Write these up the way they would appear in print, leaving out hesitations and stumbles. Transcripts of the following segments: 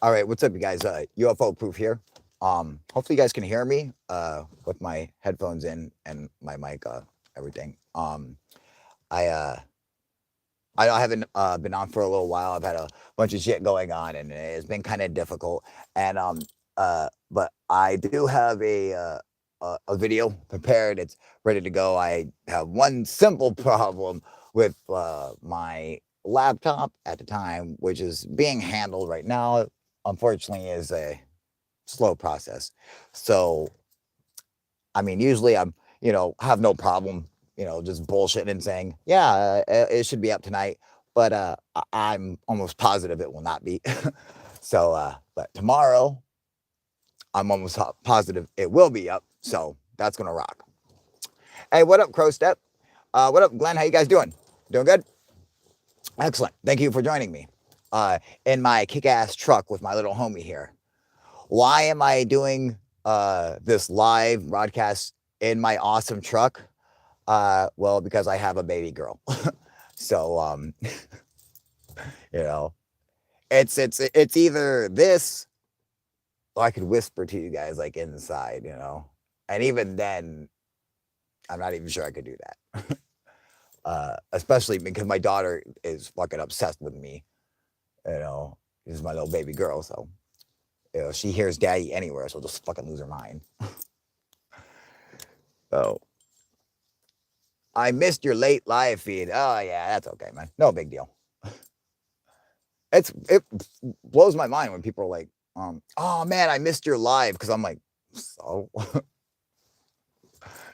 All right, what's up, you guys? Ufoproof here. Hopefully you guys can hear me with my headphones in and my mic, everything. I I haven't been on for a little while. I've had a bunch of shit going on, and it's been kind of difficult. And but I do have a video prepared. It's ready to go. I have one simple problem with my laptop at the time, which is being handled right now. Unfortunately, is a slow process. So I mean, usually I'm, have no problem, just bullshitting and saying, yeah, it should be up tonight. But I'm almost positive it will not be. So, but tomorrow, I'm almost positive it will be up. So that's going to rock. Hey, what up, Crow Step? What up, Glenn? How you guys doing? Doing good? Excellent. Thank you for joining me in my kick ass truck with my little homie here. Why am I doing this live broadcast in my awesome truck? Well, because I have a baby girl. So you know, it's either this or I could whisper to you guys like inside, And even then, I'm not even sure I could do that. Especially because my daughter is fucking obsessed with me, you know. She's my little baby girl, so she hears daddy anywhere, she'll just fucking lose her mind. So I missed your late live feed. Oh yeah, that's okay, man. No big deal. It blows my mind when people are like, oh man, I missed your live because I'm like, so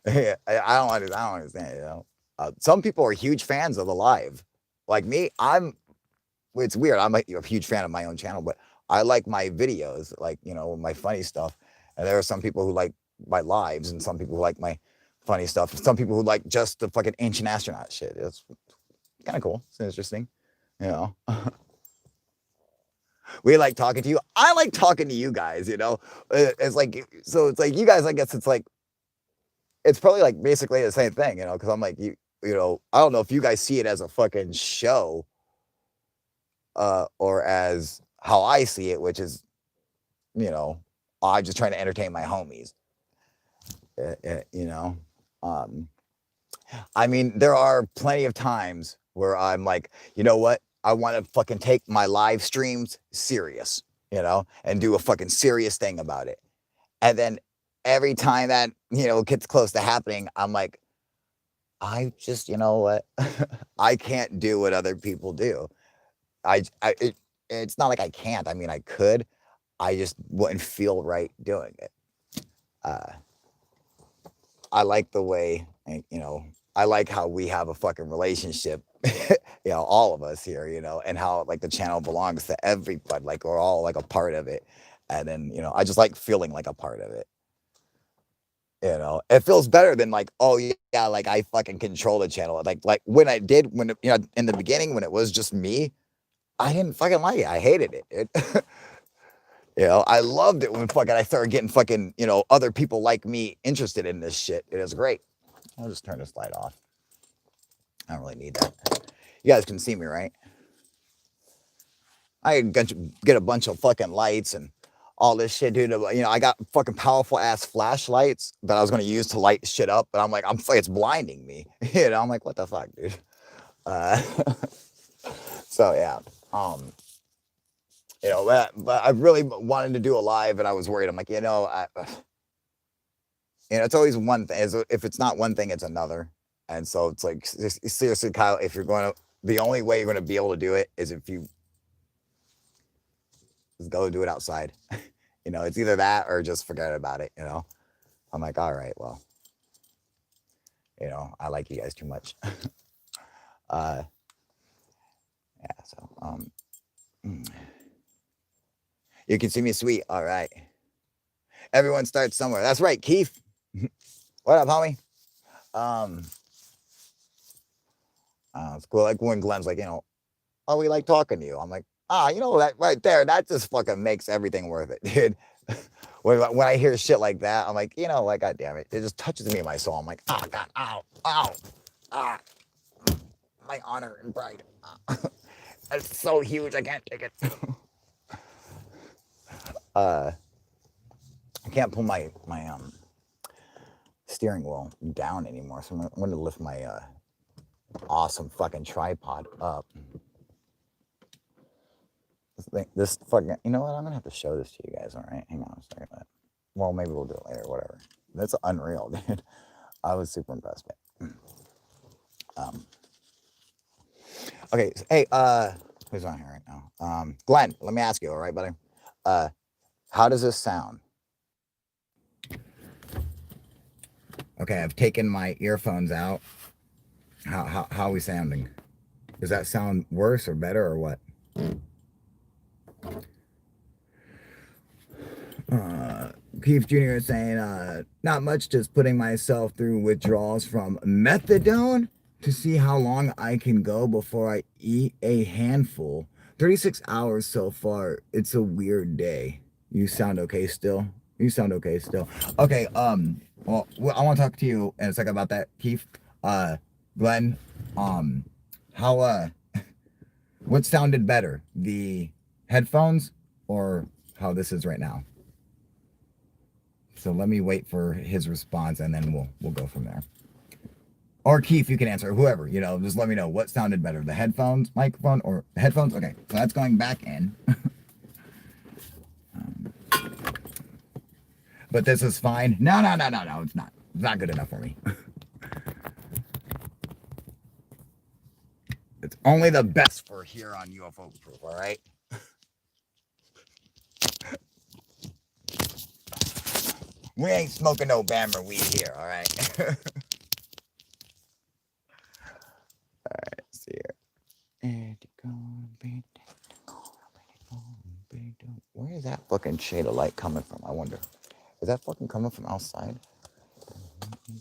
yeah, I don't understand, some people are huge fans of the live. Like me, it's weird. I'm a huge fan of my own channel, but I like my videos, like, my funny stuff. And there are some people who like my lives and some people who like my funny stuff. And some people who like just the fucking ancient astronaut shit. It's kind of cool. It's interesting, you know. We like talking to you. I like talking to you guys, It's like, so it's like you guys, I guess it's like, it's probably like basically the same thing, because I'm like, I don't know if you guys see it as a fucking show or as how I see it, which is, you know, I'm just trying to entertain my homies, you know. Um, I mean, there are plenty of times where I'm like, you know what? I want to fucking take my live streams serious, and do a fucking serious thing about it. And then every time that, gets close to happening, I'm like, I just, you know what? I can't do what other people do. It's not like I can't. I mean, I could. I just wouldn't feel right doing it. Uh, I like the way, I like how we have a fucking relationship, all of us here, and how like the channel belongs to everybody. Like we're all like a part of it. And then, I just like feeling like a part of it. It feels better than like, oh yeah, like I fucking control the channel. Like when I did, in the beginning, when it was just me, I didn't fucking like it. I hated it. I loved it when fucking I started getting fucking, other people like me interested in this shit. It is great. I'll just turn this light off. I don't really need that. You guys can see me, right? I get a bunch of fucking lights and all this shit, dude. I got fucking powerful ass flashlights that I was gonna use to light shit up, but I'm like, it's blinding me. I'm like, what the fuck, dude? Uh, so yeah. Um, but I really wanted to do a live, and I was worried. I'm like, it's always one thing. If it's not one thing, it's another. And so it's like, seriously, Kyle, if you're going to, the only way you're going to be able to do it is if you just go do it outside. It's either that or just forget about it. I'm like, all right, well, I like you guys too much. uh, yeah, so, you can see me sweet. All right. Everyone starts somewhere. That's right, Keith. What up, homie? Um, it's cool. Like when Glenn's like, oh, we like talking to you. I'm like, that right there, that just fucking makes everything worth it, dude. when I hear shit like that, I'm like, like, God damn it. It just touches me in my soul. I'm like, oh, God, ow, ow, ah, my honor and pride. It's so huge, I can't take it. I can't pull my steering wheel down anymore, so I'm going to lift my awesome fucking tripod up. This fucking, you know what? I'm gonna have to show this to you guys. All right, hang on a second. Well, maybe we'll do it later. Whatever. That's unreal, dude. I was super impressed. Okay. Hey, who's on here right now? Glenn. Let me ask you. All right, buddy. How does this sound? Okay, I've taken my earphones out. How are we sounding? Does that sound worse or better or what? Keith Jr. is saying, not much, just putting myself through withdrawals from methadone to see how long I can go before I eat a handful. 36 hours so far. It's a weird day. You sound okay still? You sound okay still. Okay, well, I want to talk to you in a second about that, Keith. Glenn, how, what sounded better? The headphones or how this is right now? So let me wait for his response and then we'll go from there. Or Keith, you can answer, whoever, just let me know what sounded better, the headphones, microphone, or headphones. Okay, so that's going back in. But this is fine. No, it's not. It's not good enough for me. It's only the best for here on Ufoproof, all right? We ain't smoking no Bammer weed here, all right? All right, see here. Where is that fucking shade of light coming from? I wonder. Is that fucking coming from outside? You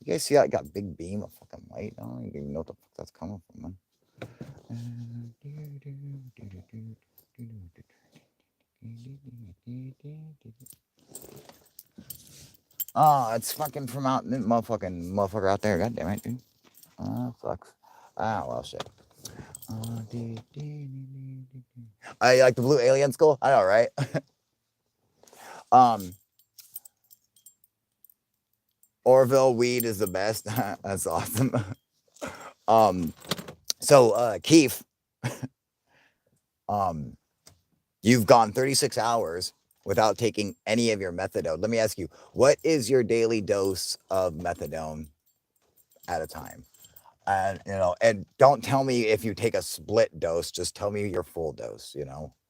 guys see that got big beam of fucking light? I don't even know what the fuck that's coming from, man. Oh, it's fucking from out the motherfucker out there. God damn it, dude. Oh, sucks. Ah, well, shit. I like the blue alien skull. I know, right? Orville weed is the best. That's awesome. So Keith, you've gone 36 hours without taking any of your methadone. Let me ask you, what is your daily dose of methadone at a time? And don't tell me if you take a split dose, just tell me your full dose,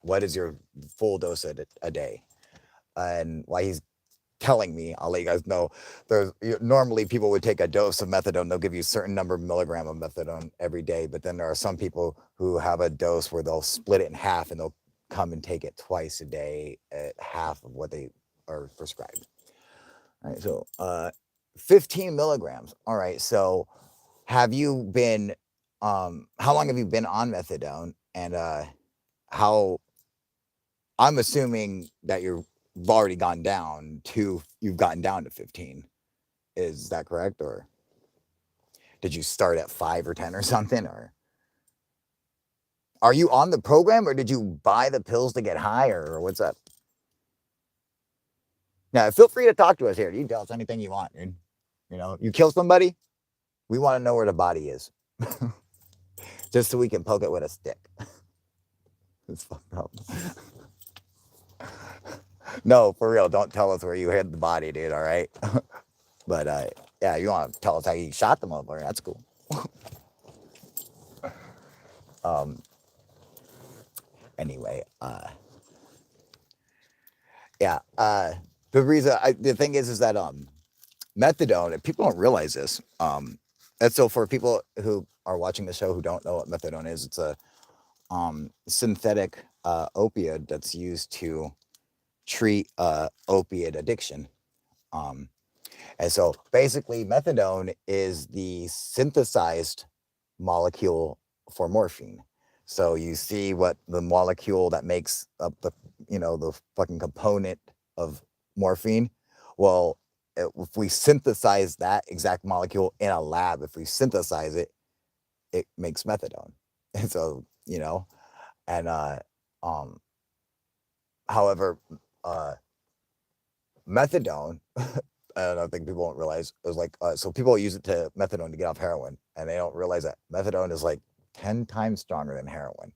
what is your full dose a day? And while he's telling me, I'll let you guys know, normally people would take a dose of methadone. They'll give you a certain number of milligram of methadone every day. But then there are some people who have a dose where they'll split it in half and they'll come and take it twice a day at half of what they are prescribed. All right. So, 15 milligrams. All right. So have you been, how long have you been on methadone? And, I'm assuming that you've already gone down you've gotten down to 15. Is that correct? Or did you start at 5 or 10 or something? Or are you on the program or did you buy the pills to get higher or what's up? Now, feel free to talk to us here. You can tell us anything you want, dude. You kill somebody, we want to know where the body is. Just so we can poke it with a stick. It's fucked up. No, for real. Don't tell us where you hid the body, dude. All right. But yeah, you want to tell us how you shot the motherfucker? That's cool. Anyway, yeah. The thing is that methadone. And people don't realize this. And so for people who are watching the show who don't know what methadone is, it's a synthetic opioid that's used to treat opiate addiction. And so basically methadone is the synthesized molecule for morphine. So you see what the molecule that makes up the fucking component of morphine. Well, if we synthesize that exact molecule in a lab, if we synthesize it, it makes methadone. And so, and Um, however, uh, methadone, and I think people don't realize is like so people use it to methadone to get off heroin, and they don't realize that methadone is like 10 times stronger than heroin,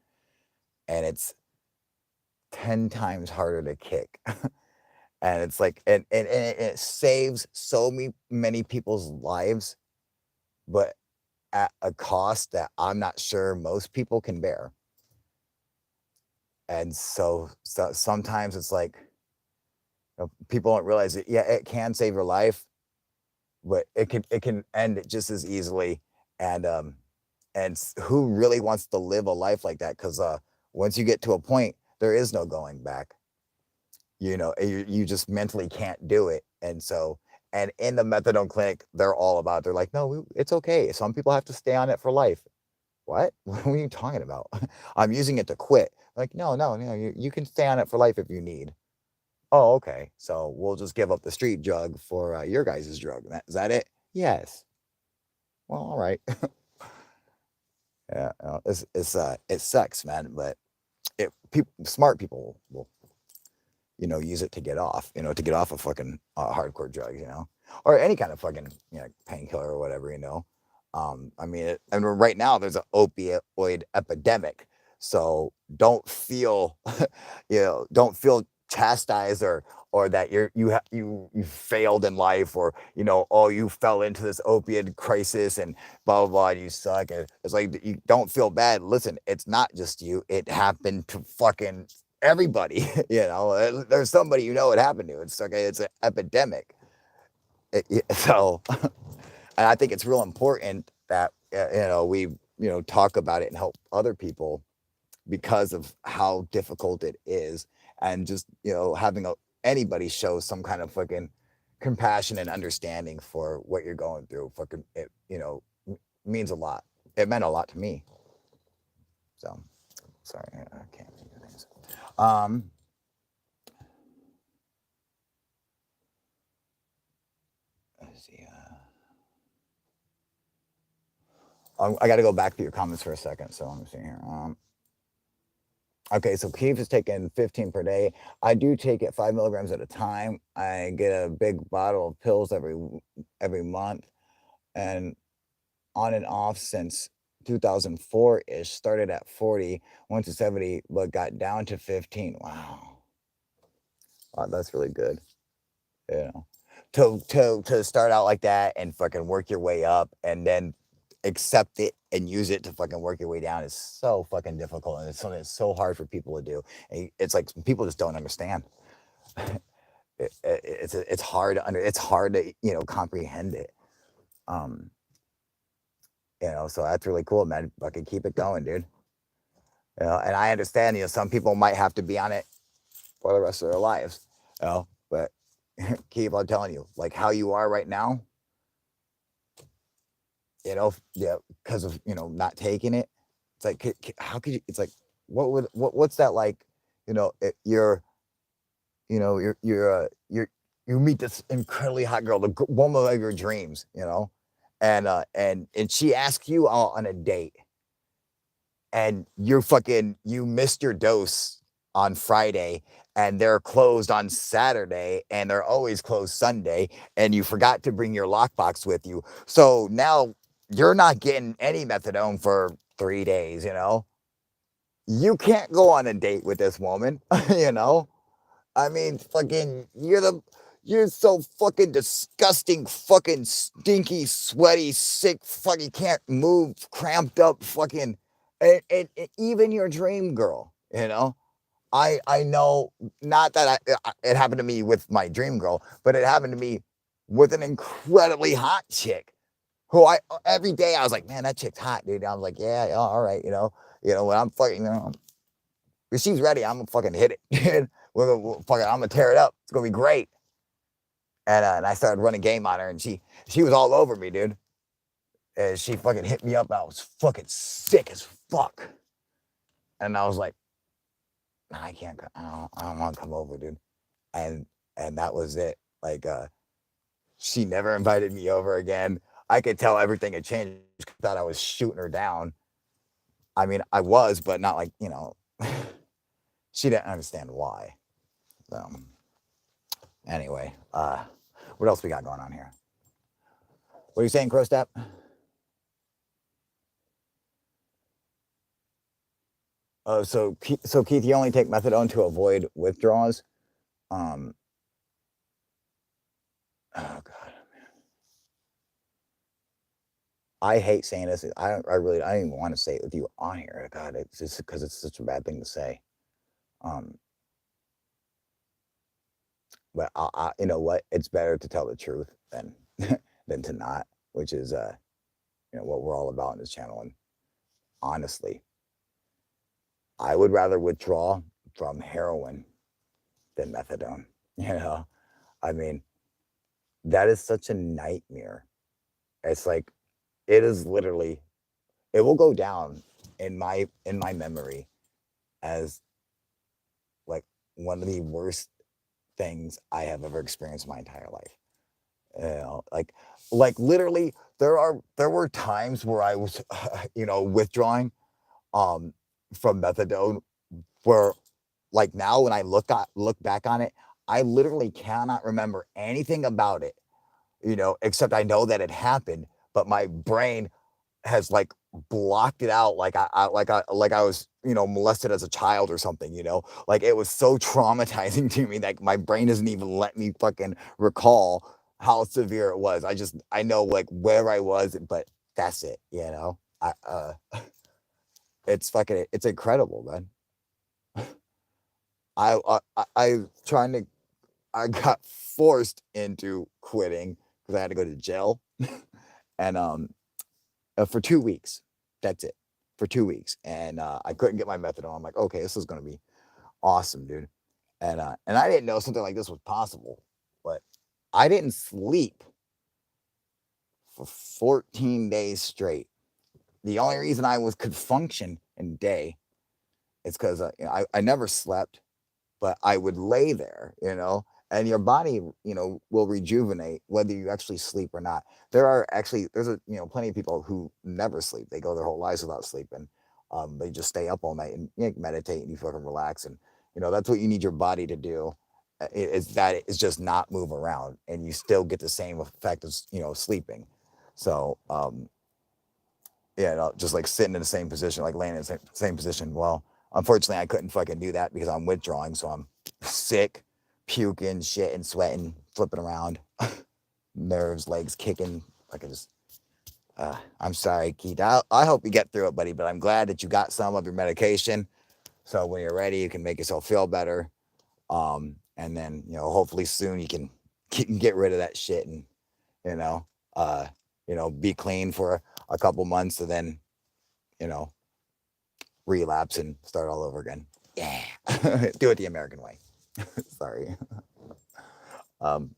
and it's 10 times harder to kick. And it's like and it saves so many people's lives, but at a cost that I'm not sure most people can bear. And so sometimes it's like, people don't realize it. Yeah, it can save your life, but it can end it just as easily. And who really wants to live a life like that? Because once you get to a point, there is no going back. You just mentally can't do it. And in the methadone clinic, they're all about. They're like, no, it's okay. Some people have to stay on it for life. What? What are you talking about? I'm using it to quit. Like, no, no, no. You can stay on it for life if you need. Oh, okay. So we'll just give up the street drug for your guys' drug. Is that it? Yes. Well, all right. Yeah, it sucks, man. But smart people will use it to get off, to get off of fucking hardcore drugs, or any kind of fucking painkiller or whatever, I mean, and right now there's an opioid epidemic, so don't feel chastised or that you failed in life, or oh, you fell into this opiate crisis and blah blah blah, and you suck. And it's like, you don't feel bad. Listen, it's not just you. It happened to fucking everybody. There's somebody it happened to. It's okay. It's an epidemic. So, and I think it's real important that we talk about it and help other people because of how difficult it is, and just having anybody show some kind of fucking compassion and understanding for what you're going through. Fucking it, means a lot. It meant a lot to me. So, sorry, I can't think of things. Um, let's see. I got to go back to your comments for a second. So let me see here. Okay, so Keith is taking 15 per day. I do take it 5 milligrams at a time. I get a big bottle of pills every month, and on and off since 2004 ish. Started at 40, went to 70, but got down to 15. Wow, that's really good. You know, to start out like that and fucking work your way up, and then accept it and use it to fucking work your way down is so fucking difficult, and it's something that's so hard for people to do. And it's like people just don't understand. It's hard to it's hard to comprehend it. Um, so that's really cool, man. Fucking keep it going, dude. And I understand, some people might have to be on it for the rest of their lives, but keep on telling you, like how you are right now, yeah, because of not taking it. It's like, how could you? It's like, what's that like? You're you meet this incredibly hot girl, the woman of your dreams, and she asks you out on a date, and you missed your dose on Friday, and they're closed on Saturday, and they're always closed Sunday, and you forgot to bring your lockbox with you. So now you're not getting any methadone for 3 days, You can't go on a date with this woman, I mean, fucking, you're so fucking disgusting, fucking stinky, sweaty, sick, fucking can't move, cramped up, fucking, and even your dream girl, I know, not that it happened to me with my dream girl, but it happened to me with an incredibly hot chick who every day I was like, man, that chick's hot, dude. I was like, yeah, yeah, all right, when I'm fucking, if she's ready, I'm gonna fucking hit it, dude. I'm gonna tear it up. It's gonna be great. And I started running game on her, and she was all over me, dude. And she fucking hit me up, and I was fucking sick as fuck. And I was like, nah, I can't. I don't want to come over, dude. And that was it. Like, she never invited me over again. I could tell everything had changed. Thought I was shooting her down. I mean, I was, but not like she didn't understand why. So anyway, what else we got going on here? What are you saying, Crowstep? Oh, so Keith, you only take methadone to avoid withdrawals. Um, oh God, I hate saying this. I don't even want to say it with you on here. God, it's just because it's such a bad thing to say. Um, but you know what? It's better to tell the truth than than to not, which is what we're all about in this channel. And honestly, I would rather withdraw from heroin than methadone. You know, I mean, that is such a nightmare. It's like it is literally it will go down in my memory as like one of the worst things I have ever experienced in my entire life. Like literally there were times where I was withdrawing um from methadone where like now when I look back on it, I literally cannot remember anything about it, except I know that it happened, but my brain has like blocked it out like I was molested as a child or something, like it was so traumatizing to me that my brain doesn't even let me fucking recall how severe it was. I know like where I was, but that's it, it's incredible, man. I trying to I got forced into quitting because I had to go to jail and for 2 weeks. That's it, for 2 weeks, and I couldn't get my methadone. I'm like, okay, this is gonna be awesome, dude. And I didn't know something like this was possible, but I didn't sleep for 14 days straight. The only reason could function in the day is because I never slept, but I would lay there, and your body, will rejuvenate whether you actually sleep or not. There's plenty of people who never sleep. They go their whole lives without sleeping. They just stay up all night and meditate and you fucking relax. And, that's what you need your body to do. Is just not move around and you still get the same effect as, sleeping. So, yeah, no, just like sitting in the same position, like laying in the same position. Well, unfortunately, I couldn't fucking do that because I'm withdrawing. So I'm sick, puking, shitting, sweating, flipping around, nerves, legs kicking. Like I just, I'm sorry, Keith. I hope you get through it, buddy. But I'm glad that you got some of your medication. So when you're ready, you can make yourself feel better. And then hopefully soon you can get rid of that shit and you know, uh, be clean for a couple months and then you know relapse and start all over again. Yeah, do it the American way. Sorry. Um,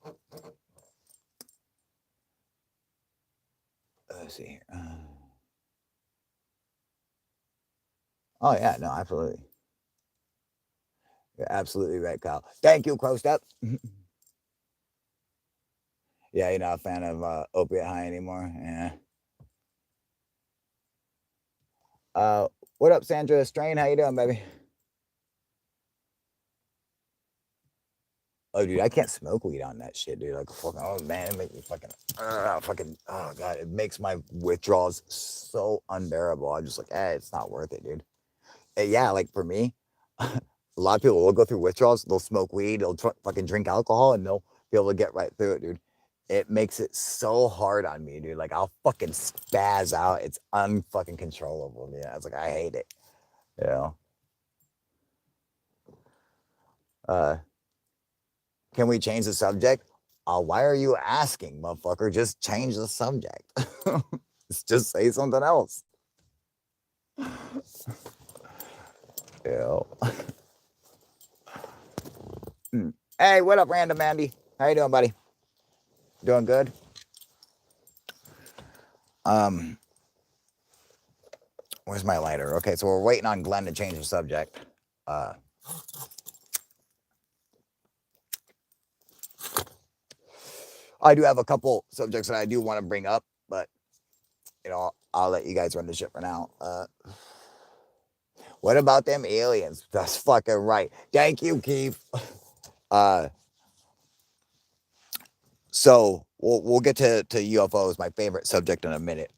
let's see here. Oh yeah, no, absolutely. You're absolutely right, Kyle. Thank you, Crowstep. Yeah, you're not a fan of opiate high anymore. Yeah. What up, Sandra Strain? How you doing, baby? Oh, dude, I can't smoke weed on that shit, dude. Like, fucking, oh man, it makes me oh god, it makes my withdrawals so unbearable. I'm just like, it's not worth it, dude. Yeah, like for me, a lot of people will go through withdrawals. They'll smoke weed, they'll fucking drink alcohol, and they'll be able to get right through it, dude. It makes it so hard on me, dude. Like I'll fucking spaz out. It's unfucking controllable. Yeah, it's like I hate it. You know. Uh, can we change the subject? Why are you asking, motherfucker? Just change the subject. Just say something else. Yeah. Hey, what up, Random Andy? How you doing, buddy? Doing good? Um, where's my lighter? Okay, so we're waiting on Glenn to change the subject. Uh, I do have a couple subjects that I do want to bring up, but I'll let you guys run the ship for now. What about them aliens? That's fucking right. Thank you, Keith. Uh, so we'll get to UFOs, my favorite subject, in a minute.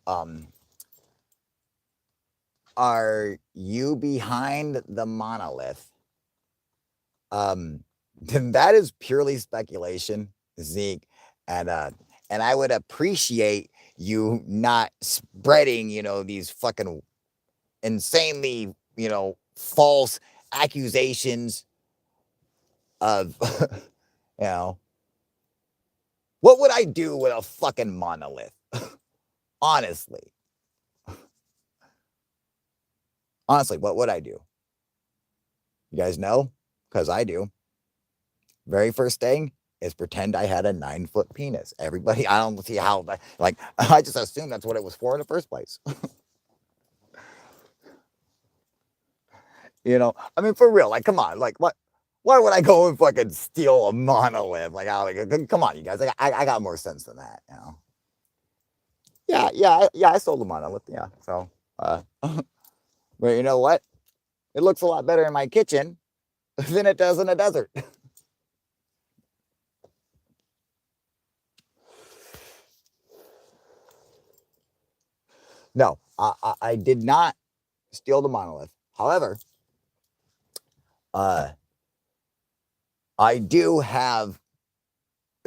Are you behind the monolith? Um, that is purely speculation, Zeke, and uh, and I would appreciate you not spreading, these fucking insanely, false accusations of, you know, what would I do with a fucking monolith? Honestly, honestly, what would I do? You guys know? Because I do. Very first thing is pretend I had a 9-foot penis. Everybody, I don't see how, like, I just assumed that's what it was for in the first place. I mean, for real, like, come on, like, what? Why would I go and fucking steal a monolith? Come on, you guys. I got more sense than that. Yeah, I stole the monolith. Yeah, so, but you know what? It looks a lot better in my kitchen than it does in a desert. No, I did not steal the monolith. However, uh, I do have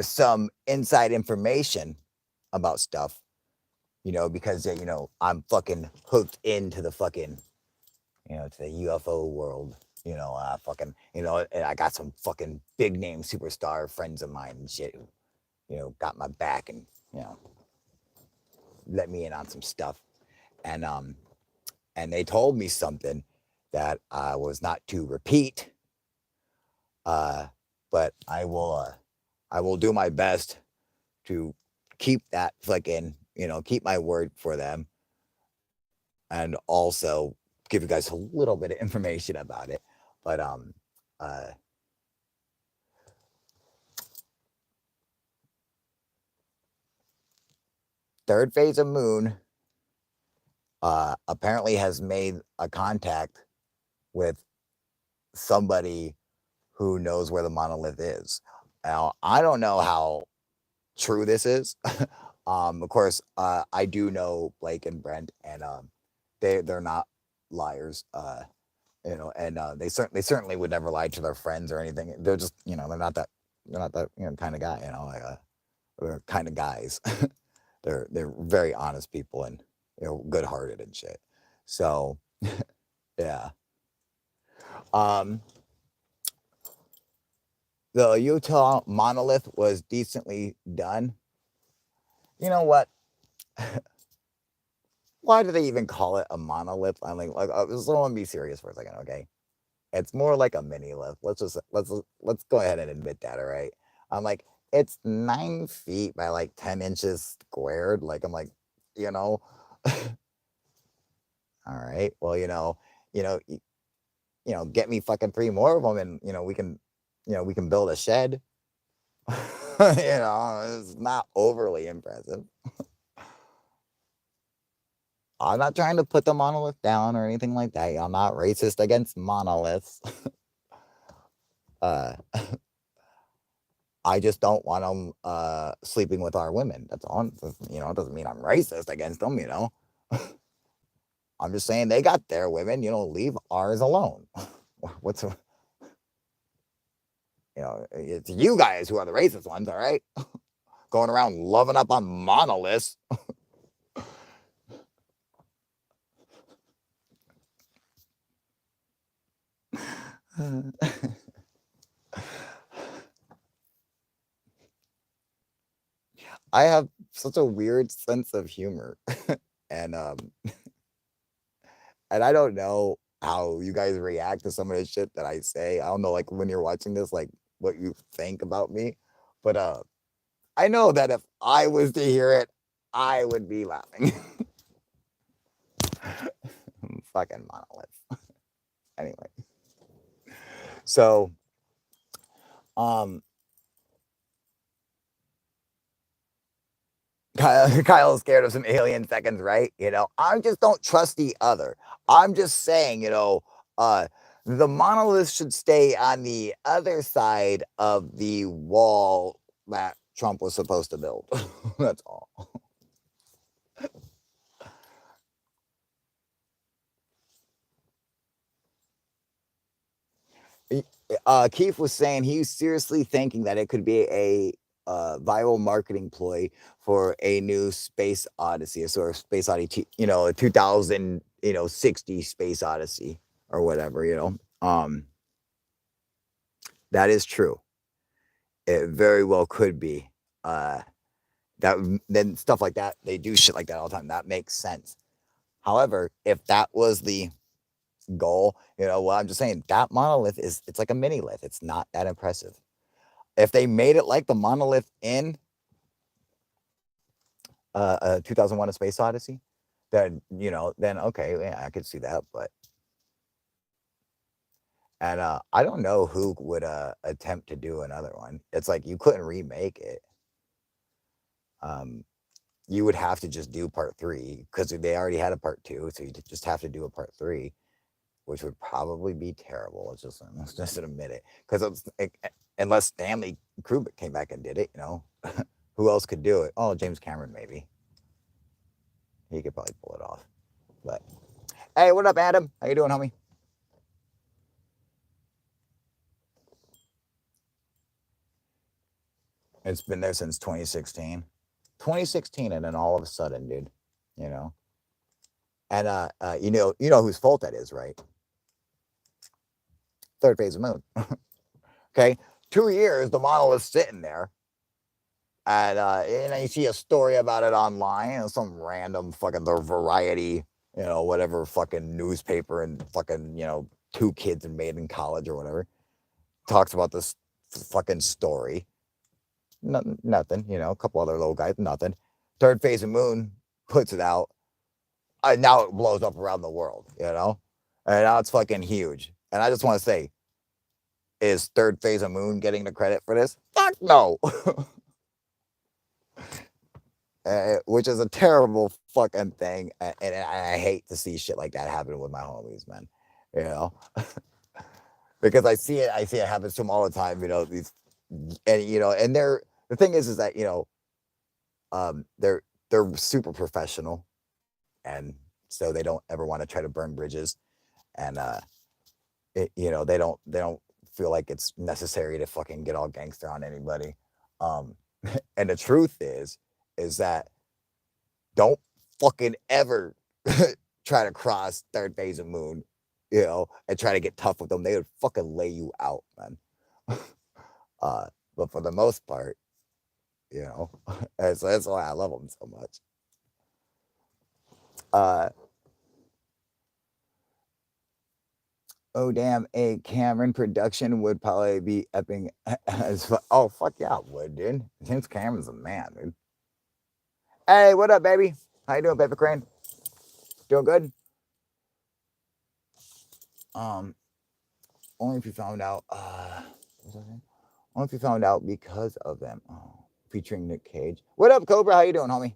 some inside information about stuff, because I'm fucking hooked into the fucking, to the UFO world. Fucking, and I got some fucking big name superstar friends of mine and shit who, got my back and, you know, let me in on some stuff. And they told me something that I was not to repeat. Uh, but I will do my best to keep that fucking, keep my word for them, and also give you guys a little bit of information about it. But uh, third phase of moon apparently has made a contact with somebody who knows where the monolith is. Now, I don't know how true this is. Of course, I do know Blake and Brent, and they're not liars. And they certainly would never lie to their friends or anything. They're just, they're not that, kind of guy. They're kind of guys. They're very honest people, and good hearted and shit. So yeah. Um, the Utah monolith was decently done. You know what? Why do they even call it a monolith? I'm like, just want to be serious for a second, okay? It's more like a mini lift. Let's go ahead and admit that, all right? I'm like, it's 9 feet by like 10 inches squared. Like, I'm like, you know, all right. Well, you know, y- get me fucking three more of them, and we can build a shed. It's not overly impressive. I'm not trying to put the monolith down or anything like that. I'm not racist against monoliths. uh, I just don't want them sleeping with our women. That's all. It doesn't mean I'm racist against them. I'm just saying they got their women. Leave ours alone. What's it's you guys who are the racist ones, all right? Going around loving up on monoliths. I have such a weird sense of humor, and I don't know how you guys react to some of the shit that I say. I don't know, like when you're watching this, like what you think about me, but I know that if I was to hear it, I would be laughing. Fucking monolith. Anyway, so um, Kyle's scared of some alien seconds, right? I just don't trust the other. I'm just saying, The monolith should stay on the other side of the wall that Trump was supposed to build. That's all. Keith was saying he's seriously thinking that it could be a viral marketing ploy for a new space odyssey, a sort of space odyssey, a 2000, 60 space odyssey or whatever, that is true. It very well could be. Then stuff like that, they do shit like that all the time. That makes sense. However, if that was the goal, well, I'm just saying that monolith it's like a mini lith. It's not that impressive. If they made it like the monolith in 2001: A Space Odyssey, then then okay, yeah, I could see that. But and I don't know who would attempt to do another one. It's like you couldn't remake it. You would have to just do part 3 because they already had a part 2, so you just have to do a part 3, which would probably be terrible. Let's just admit it, because unless Stanley Kubrick came back and did it, who else could do it? Oh, James Cameron maybe. He could probably pull it off. But hey, what up, Adam? How you doing, homie? It's been there since 2016. 2016, and then all of a sudden, dude, and you know whose fault that is, right? Third phase of Moon. Okay, 2 years the model is sitting there, and you see a story about it online, some random fucking the Variety, whatever fucking newspaper, and fucking 2 kids and made in college or whatever talks about this fucking story. Nothing, a couple other little guys, nothing. Third phase of Moon puts it out. Now it blows up around the world, and now it's fucking huge. And I just want to say, is Third Phase of Moon getting the credit for this? Fuck no. Which is a terrible fucking thing, and I hate to see shit like that happen with my homies, man. Because I see it happens to them all the time. These, and the thing is that they're super professional, and so they don't ever want to try to burn bridges, and they don't feel like it's necessary to fucking get all gangster on anybody. And the truth is that don't fucking ever try to cross Third Phase of Moon, and try to get tough with them. They would fucking lay you out, man. But for the most part, that's why I love them so much. Oh damn, a Cameron production would probably be epping as oh fuck yeah, it would, dude. James Cameron's a man, dude. Hey, what up, baby? How you doing, Paper Crane? Doing good? Only if you found out only if you found out because of them. Oh, featuring Nick Cage. What up, Cobra? How you doing, homie?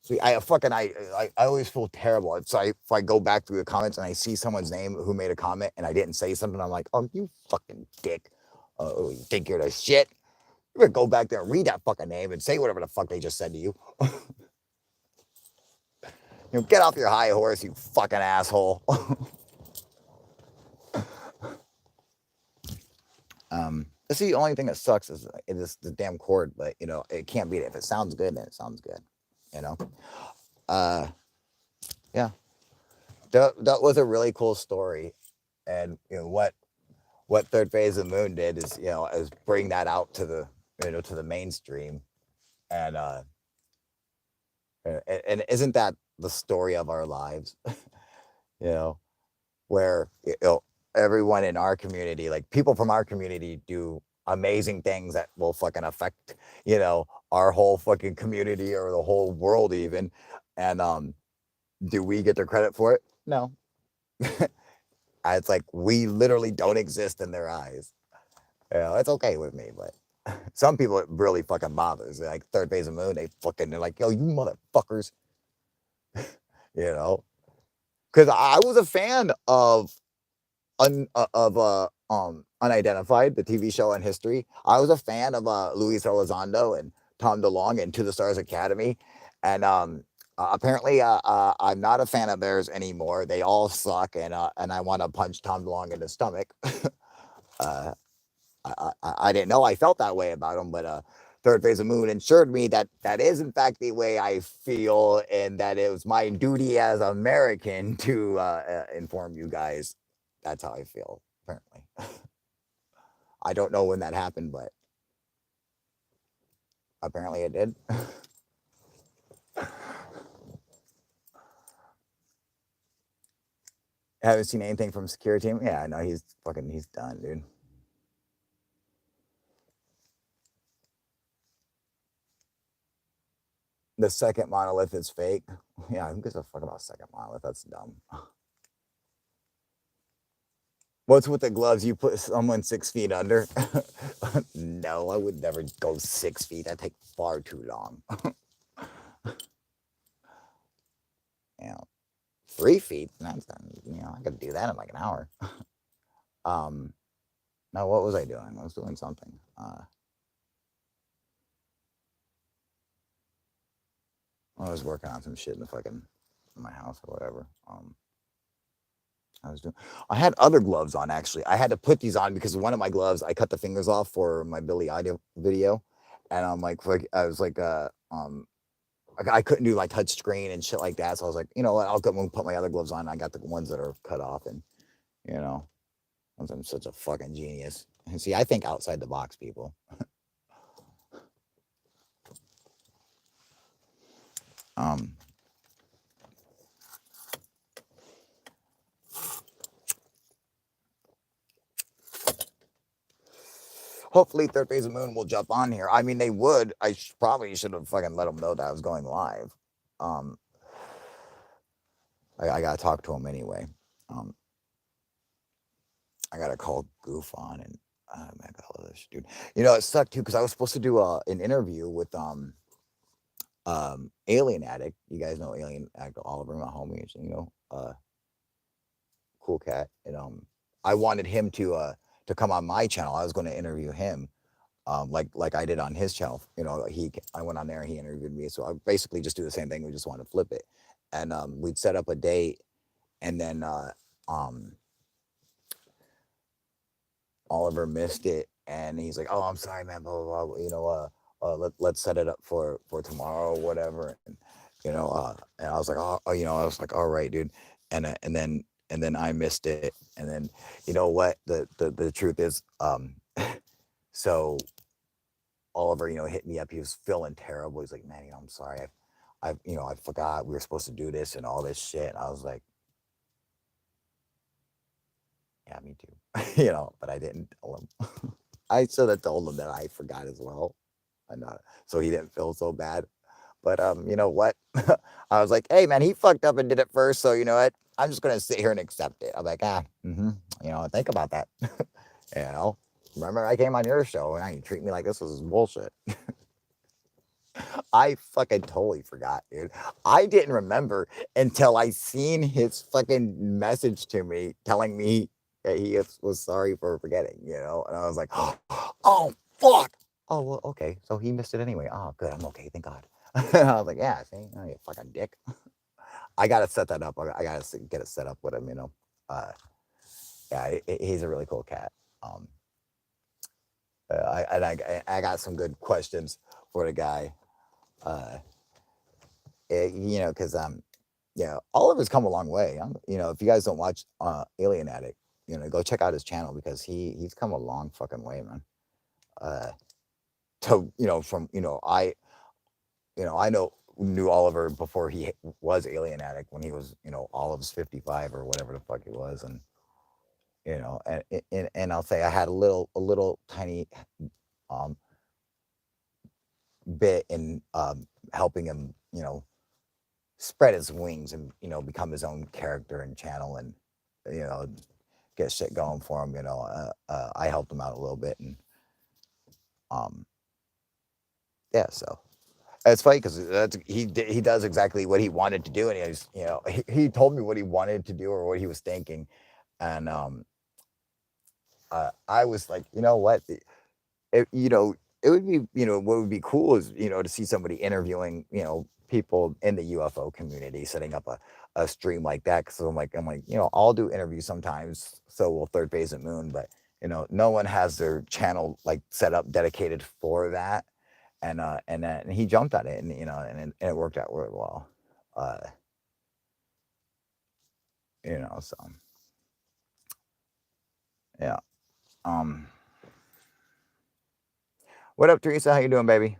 See, I always feel terrible. It's like if I go back through the comments and I see someone's name who made a comment and I didn't say something, I'm like, oh, you fucking dick. Oh, you think you're the shit? You better go back there and read that fucking name and say whatever the fuck they just said to you. Get off your high horse, you fucking asshole. That's the only thing that sucks is the damn chord, but it can't beat it. If it sounds good, then it sounds good. Yeah. That was a really cool story. And what Third Phase of Moon did is bring that out to the mainstream. And isn't that the story of our lives? Where everyone in our community, like people from our community, do amazing things that will fucking affect our whole fucking community or the whole world even. And do we get the credit for it? No. It's like we literally don't exist in their eyes. It's okay with me, but some people it really fucking bothers. Like Third Phase of Moon, they're like, yo, you motherfuckers. you know, because I was a fan of Unidentified, the TV show in history. I was a fan of Luis Elizondo and Tom DeLonge and To the Stars Academy, and apparently I'm not a fan of theirs anymore. They all suck, and I want to punch Tom DeLonge in the stomach. uh, I didn't know I felt that way about him, but Third Phase of Moon assured me that that is in fact the way I feel, and that it was my duty as American to inform you guys. That's how I feel. Apparently, I don't know when that happened, but apparently it did. Haven't seen anything from Security Team. Yeah, I know he's done, dude. The second monolith is fake. Yeah, who gives a fuck about second monolith? That's dumb. What's with the gloves? You put someone 6 feet under? No, I would never go 6 feet. That take far too long. You know, 3 feet. That's I could do that in like an hour. Now what was I doing? I was doing something. I was working on some shit in the fucking in my house or whatever. I had other gloves on actually. I had to put these on because one of my gloves I cut the fingers off for my Billy Idol video, and I'm like I was like I couldn't do like touch screen and shit like that. So I was like, you know what, I'll go and put my other gloves on. I got the ones that are cut off, and you know, I'm such a fucking genius. And see, I think outside the box, people. Um, Hopefully, Third Phase of Moon will jump on here. I mean, they would. Probably should have fucking let them know that I was going live. Um, I gotta talk to him anyway. Um, I gotta call Goof on and man, all this dude. You know, it sucked too because I was supposed to do an interview with Alien Addict. You guys know Alien Addict Oliver, my homie. Cool cat. And I wanted him to come on my channel. I was going to interview him, like I did on his channel. I went on there and he interviewed me. So I basically just do the same thing. We just want to flip it, and we'd set up a date, and then Oliver missed it, and he's like, "Oh, I'm sorry, man. Blah blah blah. Let's set it up for tomorrow or whatever." And I was like, all right, dude. And then I missed it, and then you know what? The truth is, so Oliver, hit me up. He was feeling terrible. He's like, man, I'm sorry. I forgot we were supposed to do this and all this shit. And I was like, yeah, me too. But I didn't tell him. I should have told him that I forgot as well, and so he didn't feel so bad. But you know what? I was like, hey man, he fucked up and did it first. So you know what? I'm just gonna sit here and accept it. I'm like, think about that. you know, Remember I came on your show and you treat me like this was bullshit. I fucking totally forgot, dude. I didn't remember until I seen his fucking message to me telling me that he was sorry for forgetting. And I was like, oh fuck. Oh well, okay. So he missed it anyway. Oh, good. I'm okay. Thank God. I was like, yeah, see, oh, you fucking dick. I gotta set that up. I gotta get it set up with him. Yeah, he's a really cool cat. Um, I got some good questions for the guy. Uh, because Oliver's come a long way. If you guys don't watch Alien Addict, go check out his channel because he's come a long fucking way, man. To from I knew Oliver before he was Alien Addict when he was Olive's 55 or whatever the fuck he was, and and I'll say I had a little tiny um bit in helping him spread his wings and become his own character and channel and you know get shit going for him. I helped him out a little bit, and um yeah, so It's funny because he does exactly what he wanted to do, and he told me what he wanted to do or what he was thinking, and I was like, you know what, it, you know, it would be, what would be cool is, to see somebody interviewing, people in the UFO community, setting up a stream like that. Cause I'm like, I'll do interviews sometimes. So will Third Phase and Moon, but no one has their channel like set up dedicated for that. And he jumped on it, and and it worked out really well. Uh, so yeah. Um, what up, Teresa? How you doing, baby?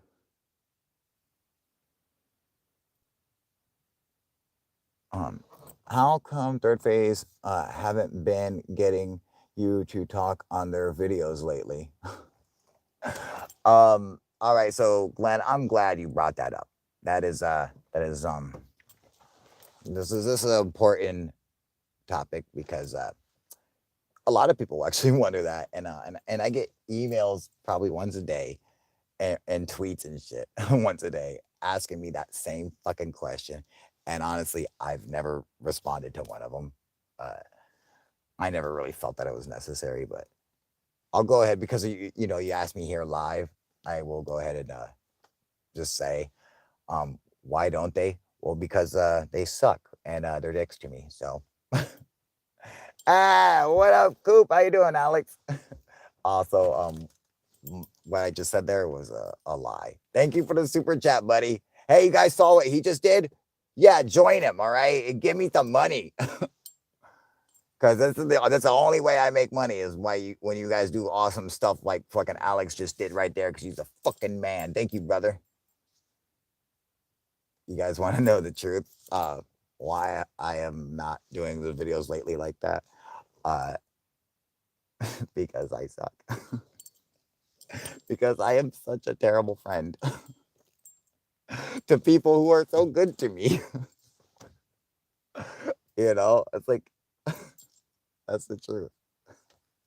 Um, how come Third Phase haven't been getting you to talk on their videos lately? All right, so Glenn, I'm glad you brought that up. That is this is an important topic because a lot of people actually wonder that, and I get emails probably once a day and tweets and shit once a day asking me that same fucking question. And honestly, I've never responded to one of them. Uh, I never really felt that it was necessary, but I'll go ahead because you asked me here live. I will go ahead and just say, why don't they? Well, because they suck and they're dicks to me. So, what up, Coop? How you doing, Alex? Also, what I just said there was a lie. Thank you for the super chat, buddy. Hey, you guys saw what he just did? Yeah, join him, all right? And give me some money. Because that's the only way I make money is when you guys do awesome stuff like fucking Alex just did right there because he's a fucking man. Thank you, brother. You guys want to know the truth? Why I am not doing the videos lately like that? Uh, because I suck. Because I am such a terrible friend to people who are so good to me. It's like that's the truth.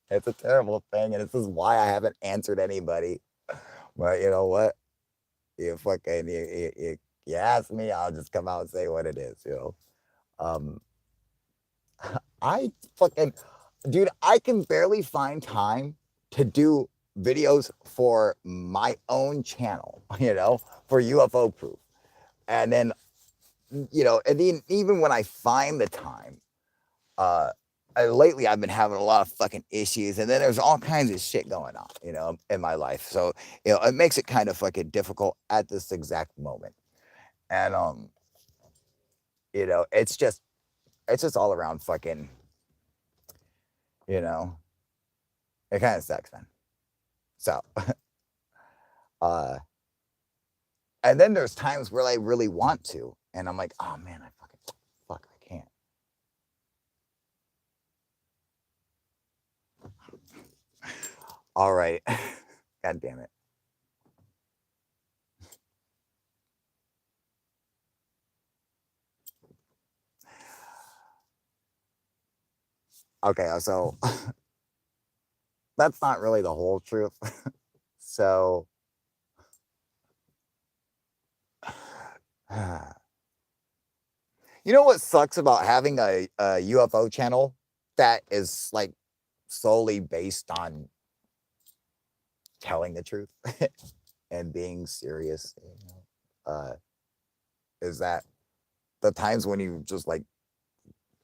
It's a terrible thing, and this is why I haven't answered anybody. But you know what? You fucking you ask me, I'll just come out and say what it is. Um, I fucking dude, I can barely find time to do videos for my own channel, for Ufoproof. And then, and then even when I find the time, uh lately I've been having a lot of fucking issues, and then there's all kinds of shit going on, in my life. So, it makes it kind of fucking difficult at this exact moment. And it's just all around fucking, you know, it kind of sucks, man. So, uh, and then there's times where I really want to, and I'm like, oh man, I fucking fuck, I can't. All right, god damn it. Okay, so that's not really the whole truth. So, you know what sucks about having a UFO channel that is like solely based on telling the truth and being serious, is that the times when you just like,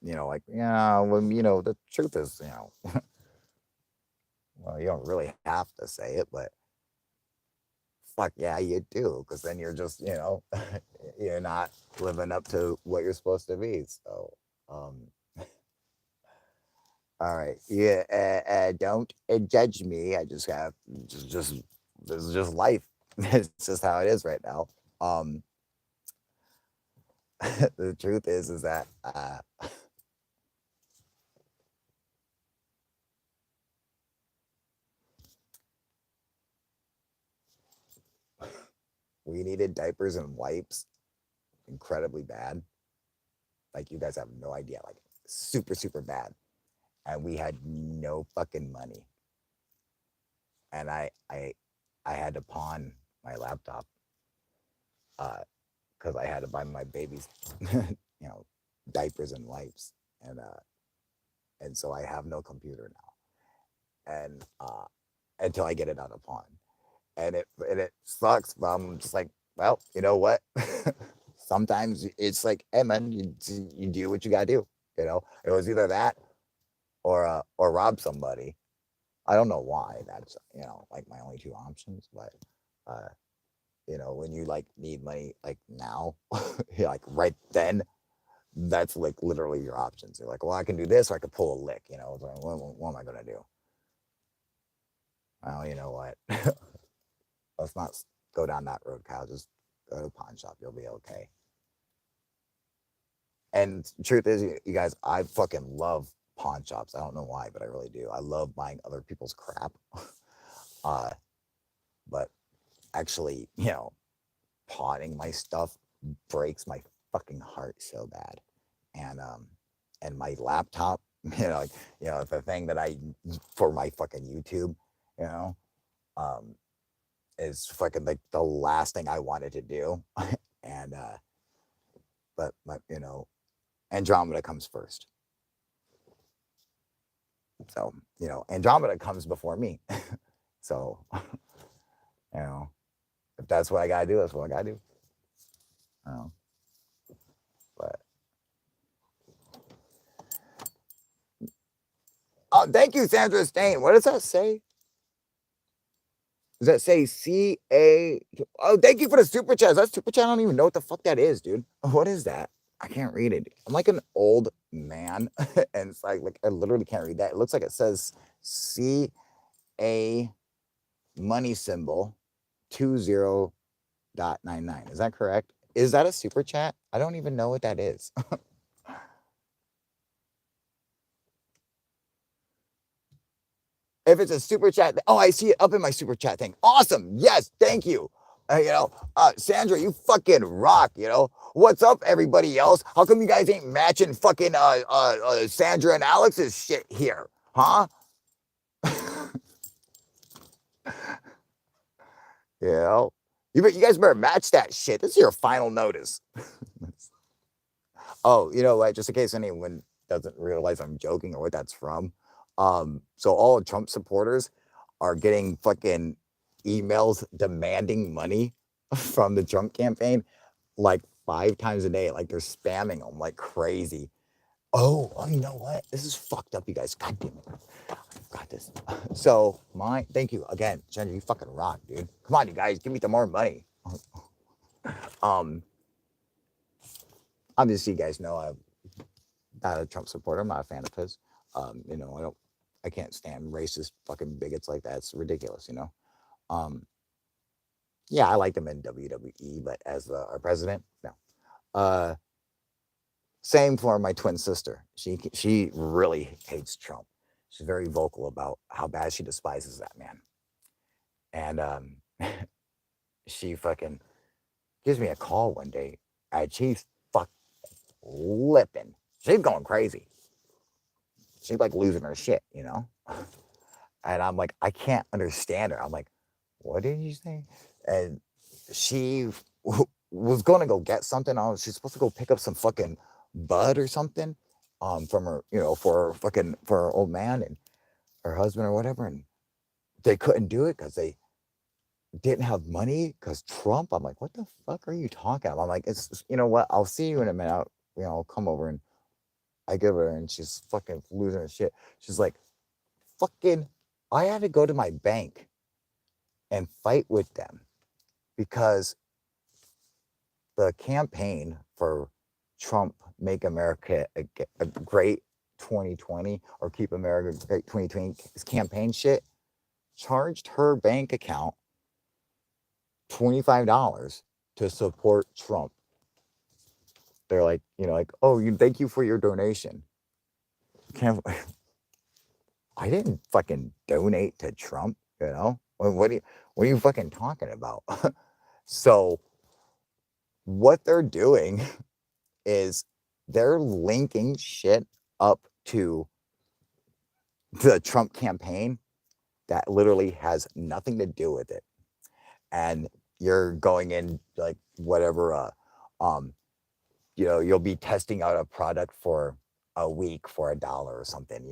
like, yeah, when, the truth is, well, you don't really have to say it, but fuck yeah, you do. Cause then you're just, you're not living up to what you're supposed to be. So, um, all right. Yeah. Don't judge me. I just have just this is just life. It's just how it is right now. Um, the truth is that we needed diapers and wipes incredibly bad. Like you guys have no idea. Like super super bad, and we had no fucking money. And I had to pawn my laptop. because I had to buy my babies, you know, diapers and wipes, and so I have no computer now, and until I get it on a pawn, and it sucks, but I'm just like, well, you know what? Sometimes it's like, hey man, you do what you gotta do. You know, it was either that or rob somebody. I don't know why that's like my only two options, but uh, when you like need money like now, like right then, that's like literally your options. You're like, well, I can do this, or I could pull a lick. Like, what am I gonna do? Well, you know what? Let's not go down that road, Kyle. Just go to a pawn shop. You'll be okay. And the truth is, you guys, I fucking love pawn shops. I don't know why, but I really do. I love buying other people's crap. uh, but actually, pawning my stuff breaks my fucking heart so bad. And my laptop, the thing that I for my fucking YouTube, you know, um, is fucking like the last thing I wanted to do. and but Andromeda comes first. So, Andromeda comes before me. So, you know, if that's what I gotta do, that's what I gotta do. Um, but oh, thank you, Sandra Stain. What does that say? Does that say CA? Oh, thank you for the super chat. That super chat. I don't even know what the fuck that is, dude. What is that? I can't read it. I'm like an old man, and it's like I literally can't read that. It looks like it says CA money symbol 20.99. Is that correct? Is that a super chat? I don't even know what that is. If it's a super chat, oh, I see it up in my super chat thing. Awesome. Yes, thank you. Sandra, you fucking rock. What's up, everybody else? How come you guys ain't matching fucking Sandra and Alex's shit here, huh? You guys better match that shit. This is your final notice. Oh, you know what? Just in case anyone doesn't realize I'm joking or what that's from. So all Trump supporters are getting fucking emails demanding money from the Trump campaign like 5 times a day. Like they're spamming them like crazy. Oh, you know what? This is fucked up, you guys. God damn it. I forgot this. So thank you again, Jenny. You fucking rock, dude. Come on, you guys, give me some more money. Um, Obviously, you guys know I'm not a Trump supporter. I'm not a fan of his. I can't stand racist fucking bigots like that. It's ridiculous. Um, yeah, I liked him in WWE, but as our president, no. Uh, Same for my twin sister. She really hates Trump. She's very vocal about how bad she despises that man. And she fucking gives me a call one day, and she's fucking flipping. She's going crazy. She's like losing her shit. And I'm like, I can't understand her. I'm like, what did you say? And she was going to go get something. She's supposed to go pick up some fucking bud or something from her, for her old man and her husband or whatever. And they couldn't do it because they didn't have money because Trump. I'm like, what the fuck are you talking about? I'm like, you know what? I'll see you in a minute. I'll come over, and I give her, and she's fucking losing her shit. She's like, fucking, I had to go to my bank and fight with them because the campaign for Trump Make America a Great 2020 or Keep America Great 2020 campaign shit charged her bank account $25 to support Trump. They're like, oh, thank you for your donation. Can't, I didn't fucking donate to Trump. What are you fucking talking about? So what they're doing is they're linking shit up to the Trump campaign that literally has nothing to do with it. And you're going in like whatever um you'll be testing out a product for a week for $1 or something,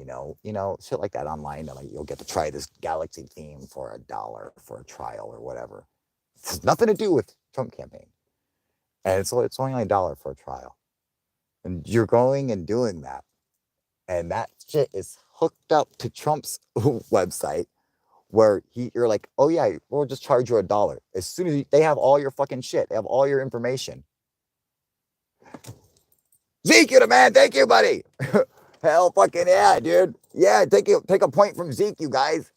shit like that online. And like you'll get to try this Galaxy theme for $1 for a trial or whatever. It has nothing to do with Trump campaign. And it's only like $1 for a trial. And you're going and doing that. And that shit is hooked up to Trump's website where you're like, oh yeah, we'll just charge you $1. As soon as they have all your fucking shit, they have all your information. Zeke, you the man. Thank you, buddy. Hell fucking yeah, dude. Yeah, take a point from Zeke, you guys.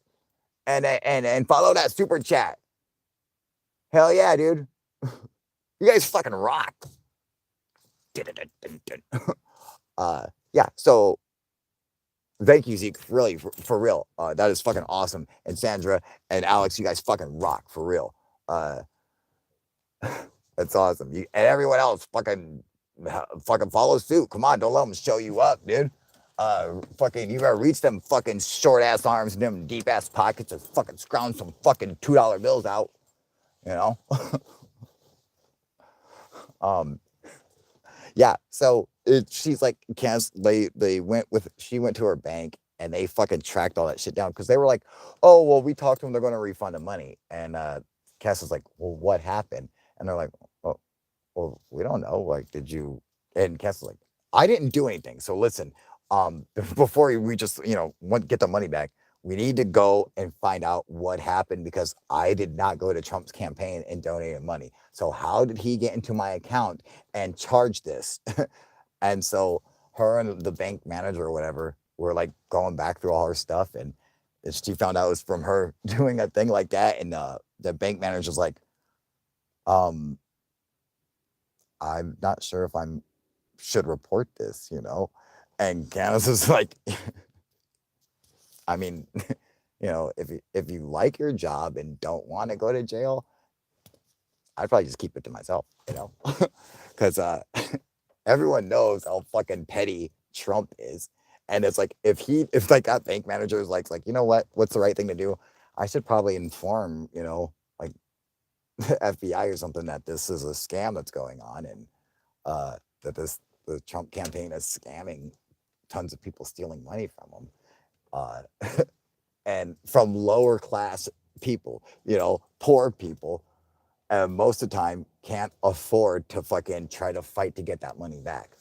And follow that super chat. Hell yeah, dude. You guys fucking rock. Yeah, so thank you, Zeke. Really, for real. That is fucking awesome. And Sandra and Alex, you guys fucking rock for real. Uh, that's awesome. And everyone else fucking follow suit. Come on, don't let them show you up, dude. Fucking, you gotta reach them fucking short ass arms and them deep ass pockets and fucking scrounge some fucking $2 bills out. You know. Yeah. So she's like, Cass. She went to her bank and they fucking tracked all that shit down because they were like, oh well, we talked to them. They're going to refund the money. And Cass was like, well, what happened? And they're like, oh, well, we don't know. Like, did you? And Cass was like, I didn't do anything. So listen, before we just get the money back, we need to go and find out what happened because I did not go to Trump's campaign and donated money. So how did he get into my account and charge this? And so her and the bank manager or whatever were like going back through all her stuff, and she found out it was from her doing a thing like that. And the bank manager's like, um, I'm not sure if I'm should report this, And Candace is like, I mean, if you like your job and don't want to go to jail, I'd probably just keep it to myself, because everyone knows how fucking petty Trump is, and it's like if like that bank manager is like you know what's the right thing to do? I should probably inform like the FBI or something that this is a scam that's going on, and that the Trump campaign is scamming tons of people, stealing money from them. And from lower class people, poor people, and most of the time can't afford to fucking try to fight to get that money back.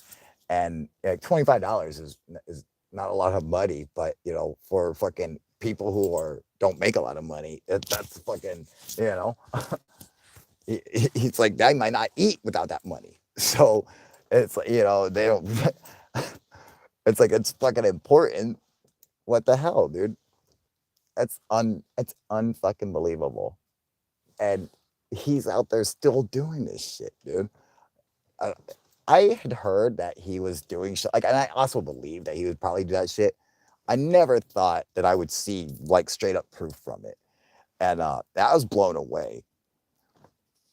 And like $25 is not a lot of money, but for fucking people who don't make a lot of money, that's fucking he's like they might not eat without that money. So it's like they don't. It's like it's fucking important. What the hell, dude? It's unfucking believable. And he's out there still doing this shit, dude. I, I had heard that he was doing shit like, and I also believe that he would probably do that shit. I never thought that I would see like straight up proof from it, and I was blown away.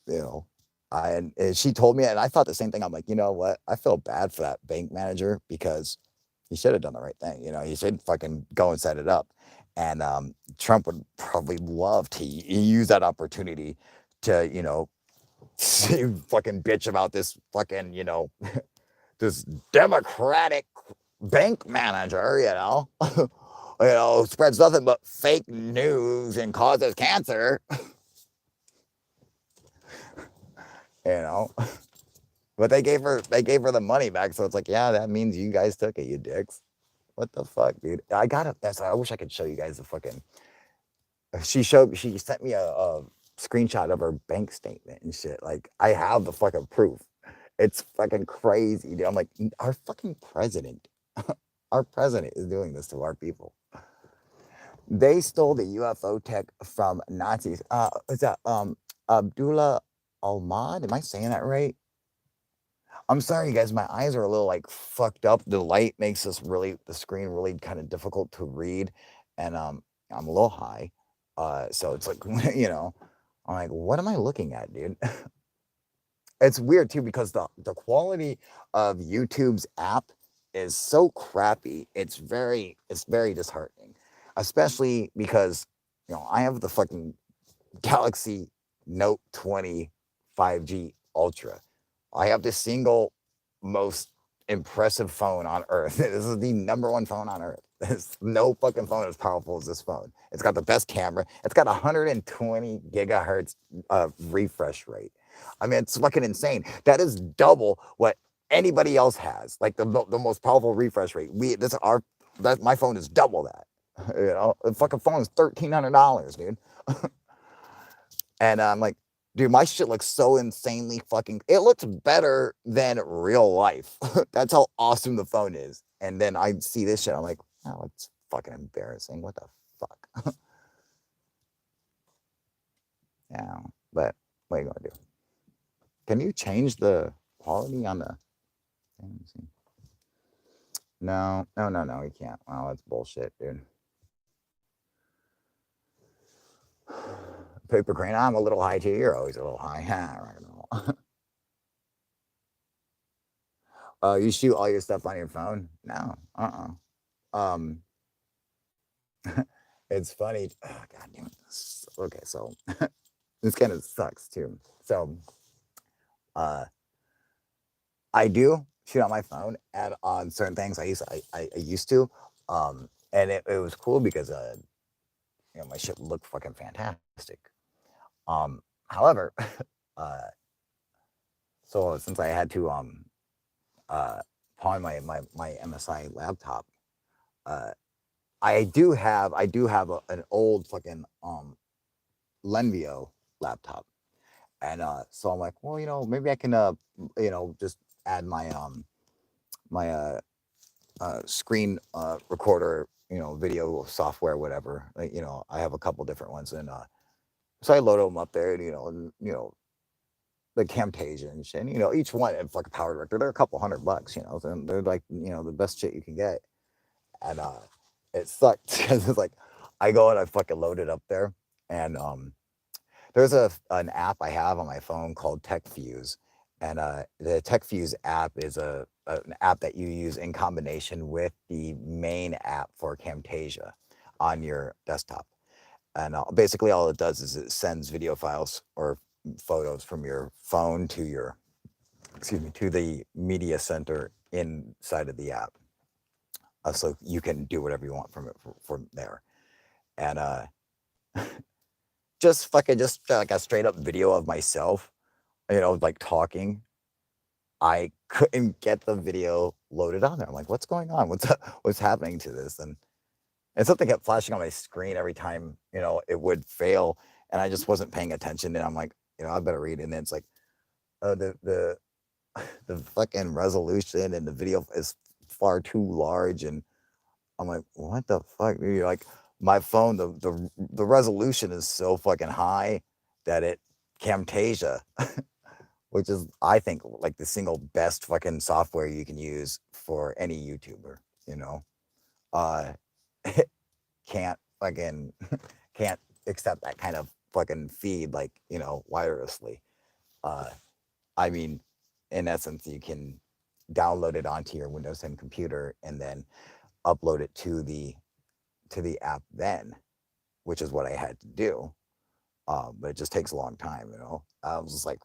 You know, and she told me, and I thought the same thing. I'm like, you know what? I feel bad for that bank manager because he should have done the right thing. He should fucking go and set it up. And Trump would probably love to use that opportunity to, fucking bitch about this fucking, this Democratic bank manager, spreads nothing but fake news and causes cancer, you know. But they gave her the money back, so it's like, yeah, that means you guys took it, you dicks. What the fuck, dude? I wish I could show you guys the fucking. She sent me a screenshot of her bank statement and shit. Like, I have the fucking proof. It's fucking crazy, dude. I'm like, our fucking president, our president is doing this to our people. They stole the UFO tech from Nazis. Is that Abdullah Ahmad? Am I saying that right? I'm sorry, guys. My eyes are a little like fucked up. The light makes the screen really kind of difficult to read, and I'm a little high, so it's like I'm like, what am I looking at, dude? It's weird too because the quality of YouTube's app is so crappy. It's very disheartening, especially because I have the fucking Galaxy Note 20 5G Ultra. I have the single most impressive phone on earth. This is the number one phone on earth. There's no fucking phone as powerful as this phone. It's got the best camera. It's got 120 gigahertz refresh rate. I mean, it's fucking insane. That is double what anybody else has. Like the most powerful refresh rate. My phone is double that. You know, the fucking phone is $1,300, dude. And I'm like, dude, my shit looks so insanely fucking. It looks better than real life. That's how awesome the phone is. And then I see this shit. I'm like, oh, it's fucking embarrassing. What the fuck? Yeah. But what are you gonna do? Can you change the quality on the? Let me see. No, you can't. Wow, that's bullshit, dude. Paper crane, I'm a little high too. You're always a little high. Rock and roll. You shoot all your stuff on your phone? No. Um, it's funny. Oh, God damn it. Okay, so this kind of sucks too. So, uh, I do shoot on my phone and on certain things. I used to, and it was cool because you know, my shit looked fucking fantastic. However, uh, so since I had to uh pawn my MSI laptop, uh, I do have an old fucking Lenvio laptop, and so I'm like, well, you know, maybe I can you know, just add my screen recorder, you know, video software, whatever. Like, you know, I have a couple different ones, and so I load them up there, and you know, the Camtasia and shit. And, you know, each one it's like a power director. They're a couple $100, you know, and they're like, you know, the best shit you can get. And it sucked because it's like I go and I fucking load it up there, and there's an app I have on my phone called TechFuse, and the TechFuse app is an app that you use in combination with the main app for Camtasia on your desktop. And basically, all it does is it sends video files or photos from your phone to your, excuse me, to the media center inside of the app, so you can do whatever you want from it from there. And just fucking just like a straight up video of myself, you know, like talking. I couldn't get the video loaded on there. I'm like, what's going on? What's happening to this? And something kept flashing on my screen every time, you know, it would fail, and I just wasn't paying attention. And I'm like, you know, I better read it. And then it's like, the the fucking resolution and the video is far too large, and I'm like, what the fuck? Dude? Like my phone, the resolution is so fucking high that it Camtasia, which is I think like the single best fucking software you can use for any YouTuber, you know, uh, can't fucking can't accept that kind of fucking feed, like, you know, wirelessly. Uh, I mean, in essence, you can download it onto your Windows 10 computer and then upload it to the app then, which is what I had to do. But it just takes a long time, you know. I was just like,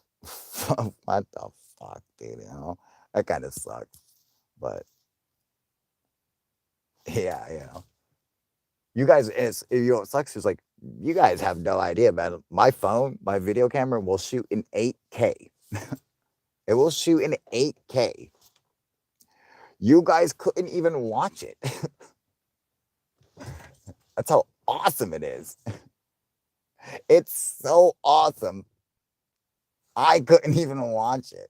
what the fuck, dude, you know? That kind of sucks. But yeah, you know. You guys, it's, you know, it sucks. It's like, you guys have no idea, man. My phone, my video camera will shoot in 8K. It will shoot in 8K. You guys couldn't even watch it. That's how awesome it is. It's so awesome. I couldn't even watch it.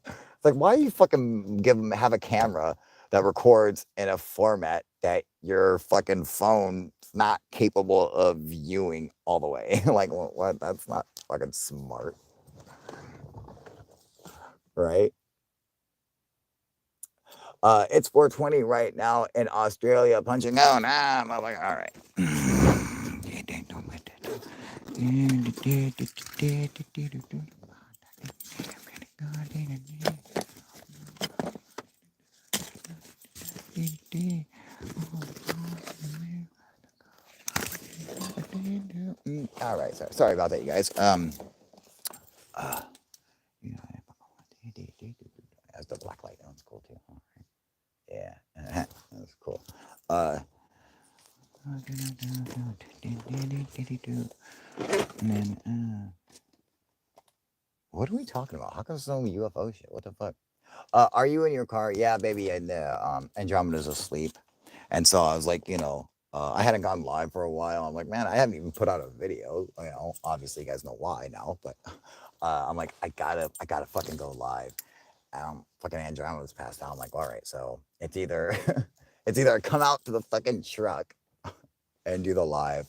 It's like, why do you fucking have a camera that records in a format that your fucking phone's not capable of viewing all the way? Like, what? That's not fucking smart, right? It's 4:20 right now in Australia. Punching out. I'm like, all right. All right, sorry about that, you guys. Uh, yeah, that's the black light. That's cool too. All right. Yeah, that's cool. Uh, and then, what are we talking about? How come there's no UFO shit? What the fuck? Are you in your car? Yeah, baby. And Andromeda's asleep, and so I was like, I hadn't gone live for a while. I'm like, man, I haven't even put out a video. Obviously, you guys know why now, but I'm like, I gotta fucking go live. Fucking Andromeda's passed out. I'm like, all right, so it's either, it's either come out to the fucking truck and do the live,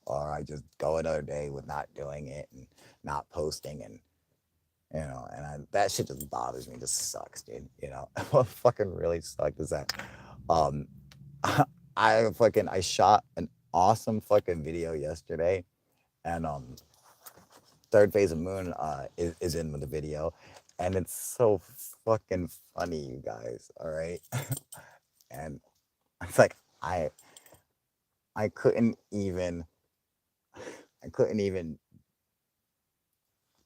or I just go another day with not doing it and not posting and that shit just bothers me. Just sucks, dude. What fucking really sucks is that um I shot an awesome fucking video yesterday, and third phase of moon is in the video, and it's so fucking funny, you guys. All right, and it's like I couldn't even I couldn't even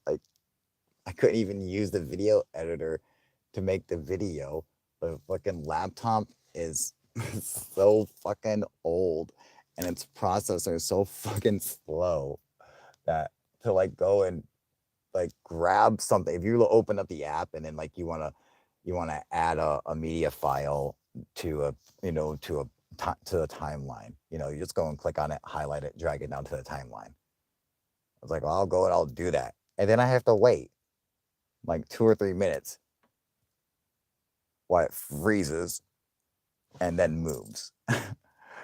like I couldn't even use the video editor to make the video. The fucking laptop is so fucking old, and its processor is so fucking slow that to like go and like grab something, if you open up the app and then like you want to add a media file to a to a to the timeline, you just go and click on it, highlight it, drag it down to the timeline. I was like, well, I'll go and I'll do that, and then I have to wait like 2 or 3 minutes while it freezes and then moves.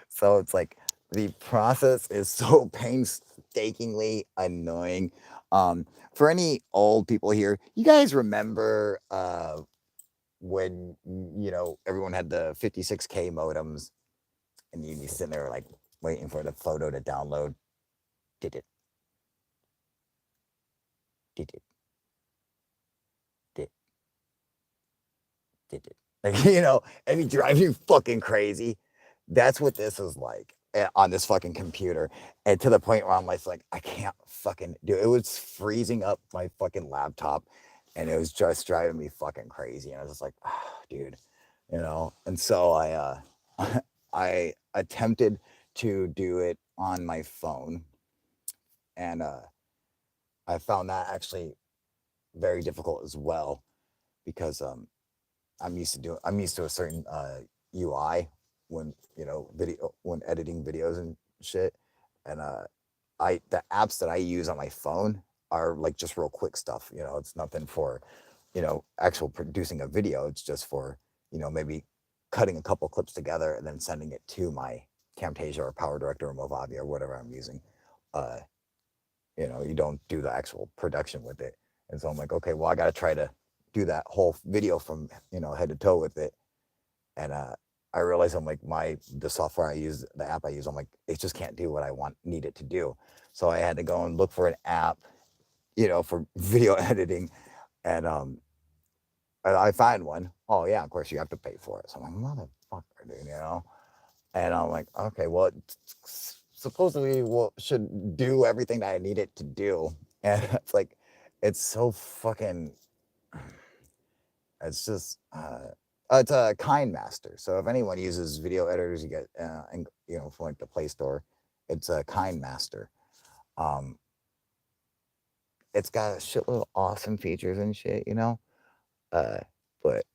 So it's like the process is so painstakingly annoying. For any old people here, you guys remember when everyone had the 56K modems, and you'd be sitting there like waiting for the photo to download. Did it? Did it? Did did it? Like and it drives you fucking crazy. That's what this is like on this fucking computer, and to the point where I'm like I can't fucking do it. It was freezing up my fucking laptop, and it was just driving me fucking crazy. And I was just like, oh, dude, And so I attempted to do it on my phone, and I found that actually very difficult as well, because I'm used to a certain UI when video when editing videos and shit, and I the apps that I use on my phone are like just real quick stuff. It's nothing for actual producing a video. It's just for maybe cutting a couple clips together and then sending it to my Camtasia or Power Director or Movavi or whatever I'm using. Uh, you don't do the actual production with it. And so I'm like, okay, well, I got to try to do that whole video from head to toe with it. And I realized I'm like the software I use, the app I use, I'm like, it just can't do what I need it to do. So I had to go and look for an app, for video editing, and I find one. Oh yeah, of course you have to pay for it. So I'm like, motherfucker, dude. And I'm like, okay, well, it supposedly should do everything that I need it to do. And it's like, it's so fucking, it's just, it's a Kind Master. So if anyone uses video editors, you get, and from like the Play Store, it's a Kind Master. Um, it's got a shitload of awesome features and shit. But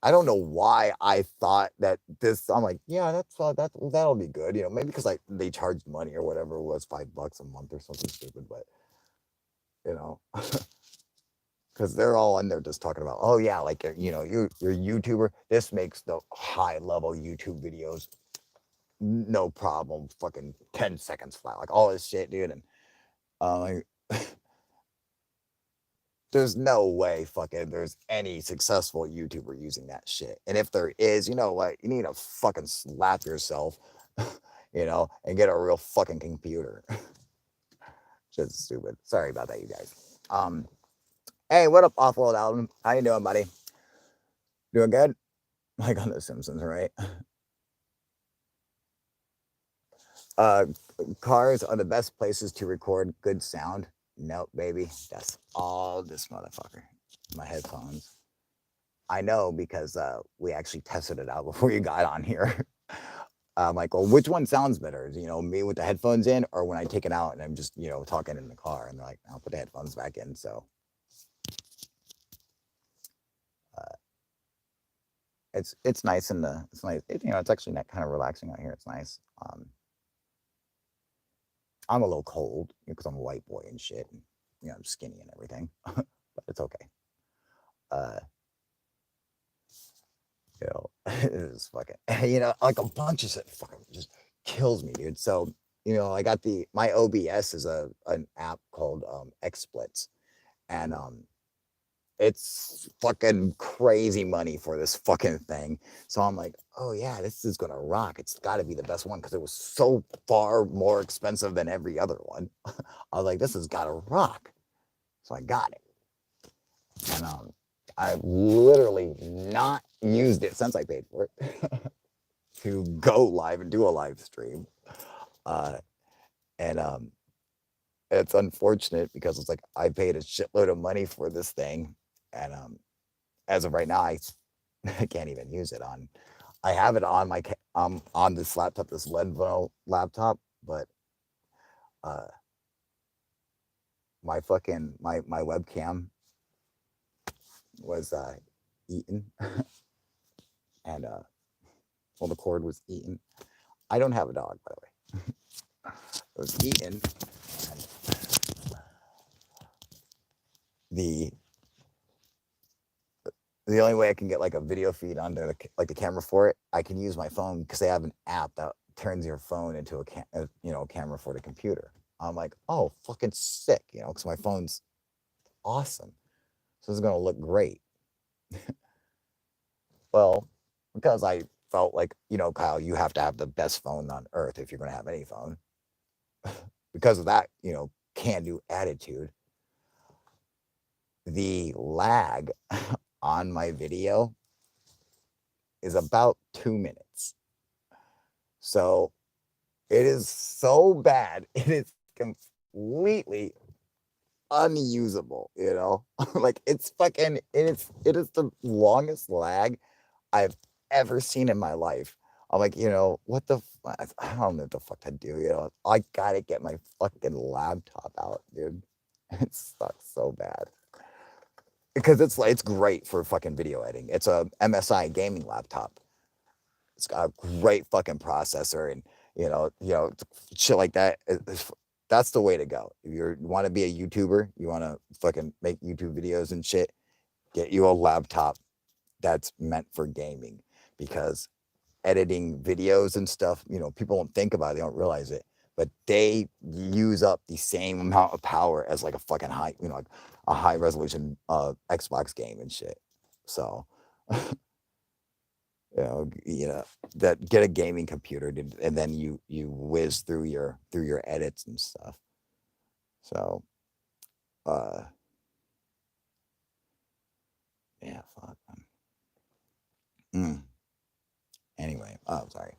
I don't know why I thought that this. I'm like, yeah, that'll be good. Maybe because like they charged money or whatever it was, $5 a month or something stupid. But you know, because they're all in there just talking about, oh yeah, like you're a YouTuber. This makes the high level YouTube videos no problem. Fucking 10 seconds flat, like all this shit, dude. And like, there's no way fucking there's any successful YouTuber using that shit. And if there is, you know what? You need to fucking slap yourself, and get a real fucking computer. Just stupid. Sorry about that, you guys. Hey, what up, Off-World Album? How you doing, buddy? Doing good? Like on The Simpsons, right? Cars are the best places to record good sound. Nope, baby. That's all this motherfucker. My headphones. I know because we actually tested it out before you got on here. I'm like, well, which one sounds better? Me with the headphones in, or when I take it out and I'm just, talking in the car? And they're like, I'll put the headphones back in. So uh, it's nice and it's nice. It's actually not kind of relaxing out here. It's nice. I'm a little cold because I'm a white boy and shit. And, I'm skinny and everything, but it's okay. Uh, it is fucking, like a bunch of shit fucking just kills me, dude. So, I got my OBS is an app called XSplits, and it's fucking crazy money for this fucking thing. So I'm like, oh yeah, this is gonna rock. It's got to be the best one because it was so far more expensive than every other one. I was like, this has got to rock. So I got it, and I've literally not used it since I paid for it to go live and do a live stream. Uh, and it's unfortunate because it's like I paid a shitload of money for this thing, and as of right now, I can't even use it on. I have it on on this laptop, this Lenovo laptop, but uh, my webcam was eaten, and well, the cord was eaten. I don't have a dog, by the way. It was eaten, and the the only way I can get like a video feed onto the camera for it, I can use my phone because they have an app that turns your phone into a camera for the computer. I'm like, oh, fucking sick, because my phone's awesome, so it's gonna look great. Well, because I felt like, Kyle, you have to have the best phone on earth if you're gonna have any phone. Because of that, can do attitude. The lag on my video is about 2 minutes. So it is so bad. It is completely unusable, like it's fucking it is the longest lag I've ever seen in my life. I'm like, what the I don't know what the fuck to do, I gotta get my fucking laptop out, dude. It sucks so bad. Because it's great for fucking video editing. It's a MSI gaming laptop. It's got a great fucking processor, and shit like that. That's the way to go. If you want to be a YouTuber, you want to fucking make YouTube videos and shit, get you a laptop that's meant for gaming, because editing videos and stuff, people don't think about it, they don't realize it, but they use up the same amount of power as like a fucking high, like a high resolution Xbox game and shit. So that get a gaming computer and then you whiz through your edits and stuff. So uh yeah, fuck. Mm. Anyway, oh sorry.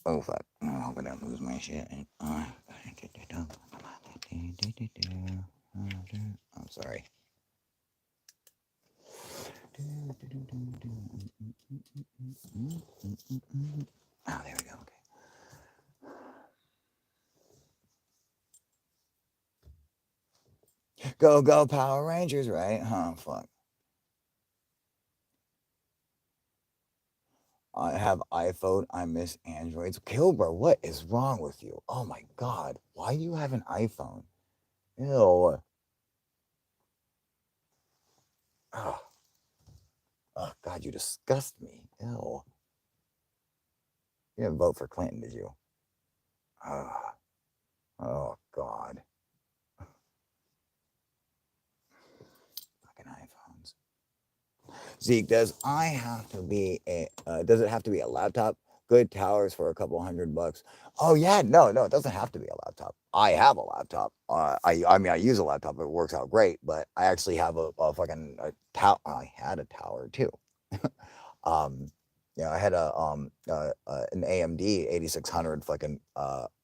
Oh fuck. I hope I don't lose my shit. I'm sorry. Oh, there we go. Okay. Go, go, Power Rangers, right? Huh, fuck. I have iPhone. I miss Androids. Kilbur, what is wrong with you? Oh my God. Why do you have an iPhone? Ew. Oh, oh God, you disgust me. Ew. You didn't vote for Clinton, did you? Oh, oh God. Fucking iPhones. Zeke, does it have to be a laptop? Good towers for a couple $100. Oh yeah, no, it doesn't have to be a laptop. I have a laptop. I mean, I use a laptop. It works out great, but I actually have a fucking tower. I had a tower too. um, I had an AMD 8600 fucking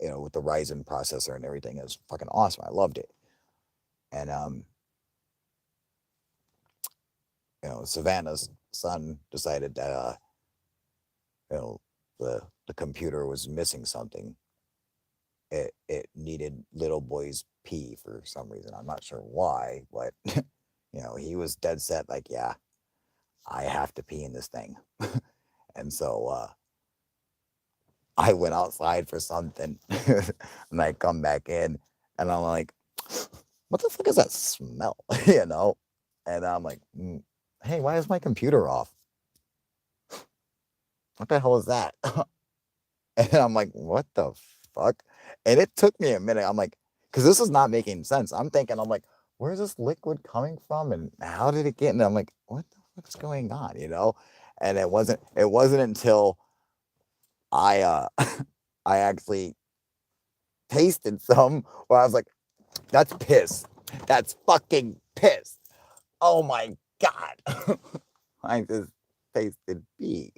with the Ryzen processor and everything. It was fucking awesome. I loved it. And Savannah's son decided that you know the computer was missing something. It needed little boy's pee for some reason. I'm not sure why, but he was dead set like, yeah, I have to pee in this thing. And so I went outside for something and I come back in and I'm like, what the fuck is that smell? And I'm like, hey, why is my computer off? What the hell is that? And I'm like, what the fuck? And it took me a minute. I'm like, because this is not making sense. I'm like, where's this liquid coming from? And how did it get? And I'm like, what the fuck's going on? And it wasn't until I I actually tasted some where I was like, that's piss. That's fucking piss. Oh my god. I just tasted pee.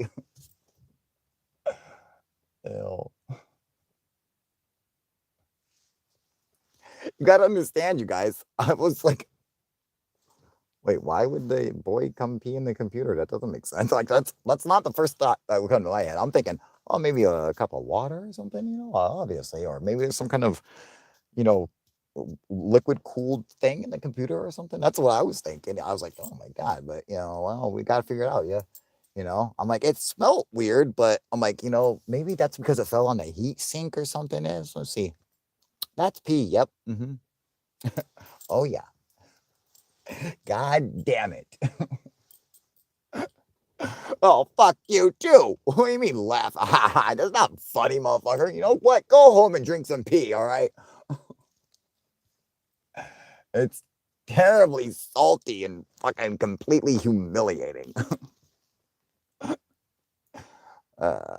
Ew. You gotta understand, you guys. I was like, wait, why would the boy come pee in the computer? That doesn't make sense. Like that's not the first thought that would come to my head. I'm thinking, oh, maybe a cup of water or something, obviously, or maybe there's some kind of, you know, liquid cooled thing in the computer or something. That's what I was thinking. I was like, oh my god, but well, we gotta figure it out, yeah. I'm like, it smelled weird, but I'm like, maybe that's because it fell on the heat sink or something. Let's see. That's pee. Yep. Oh yeah. God damn it. Oh, fuck you too. What do you mean laugh? That's not funny, motherfucker. You know what? Go home and drink some pee, all right? It's terribly salty and fucking completely humiliating. uh,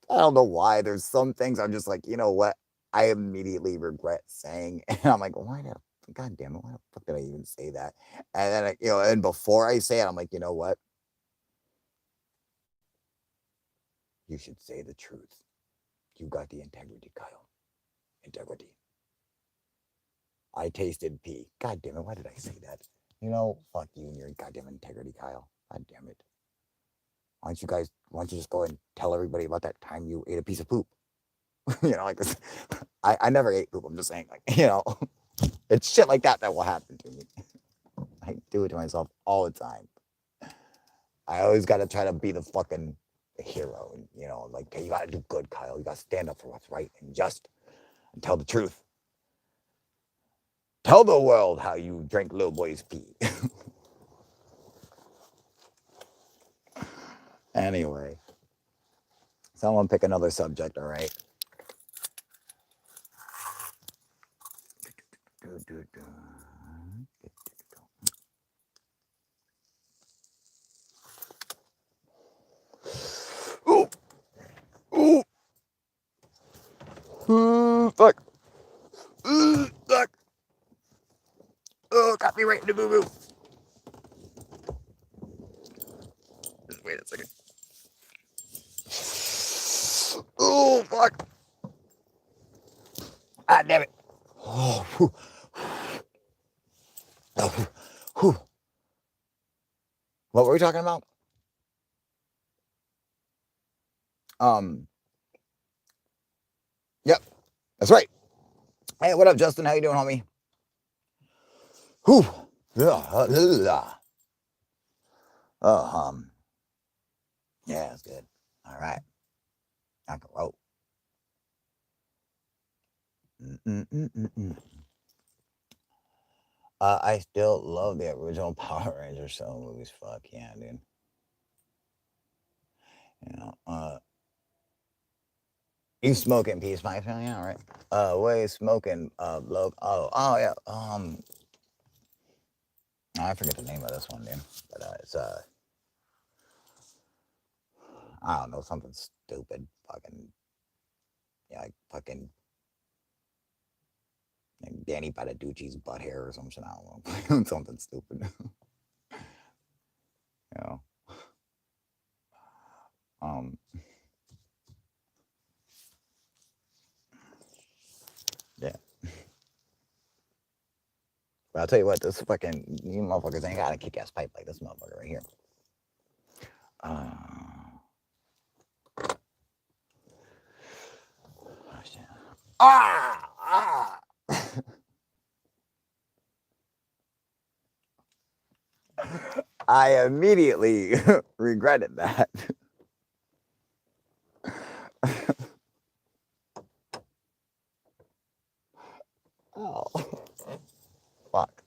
I don't know why. There's some things I'm just like, you know what? I immediately regret saying. And I'm like, God damn it, why the fuck did I even say that? And then, and before I say it, I'm like, you know what? You should say the truth. You got the integrity, Kyle. Integrity. I tasted pee. God damn it, why did I say that? Fuck you and your goddamn integrity, Kyle. God damn it. Why don't you just go and tell everybody about that time you ate a piece of poop? Like this. I never ate poop. I'm just saying, like, it's shit like that that will happen to me. I do it to myself all the time. I always got to try to be the fucking hero. And, like, hey, you got to do good, Kyle. You got to stand up for what's right and just and tell the truth. Tell the world how you drank little boy's pee. Anyway, someone pick another subject, all right? Ooh, ooh, fuck, fuck. Oh, got me right in the boo boo. Wait a second. Oh, fuck. Ah, damn it. Oh, whew. Oh, whew. What were we talking about? Um, yep, that's right. Hey, what up, Justin? How you doing, homie? Whew. Oh, yeah, it's good. All right. I can roll. Mm-mm-mm-mm-mm. I still love the original Power Rangers show movies. Fuck yeah, dude. You smoking peace, my family, yeah, right? What is smoking? Oh, yeah. I forget the name of this one, dude. But it's I don't know, something stupid. Fucking yeah, like fucking like Danny Badaducci's butt hair or something. I don't know, something stupid. You know, um, yeah. But I'll tell you what, this fucking you motherfuckers ain't got a kick-ass pipe like this motherfucker right here. Oh, shit. Ah! I immediately regretted that. Oh, fuck.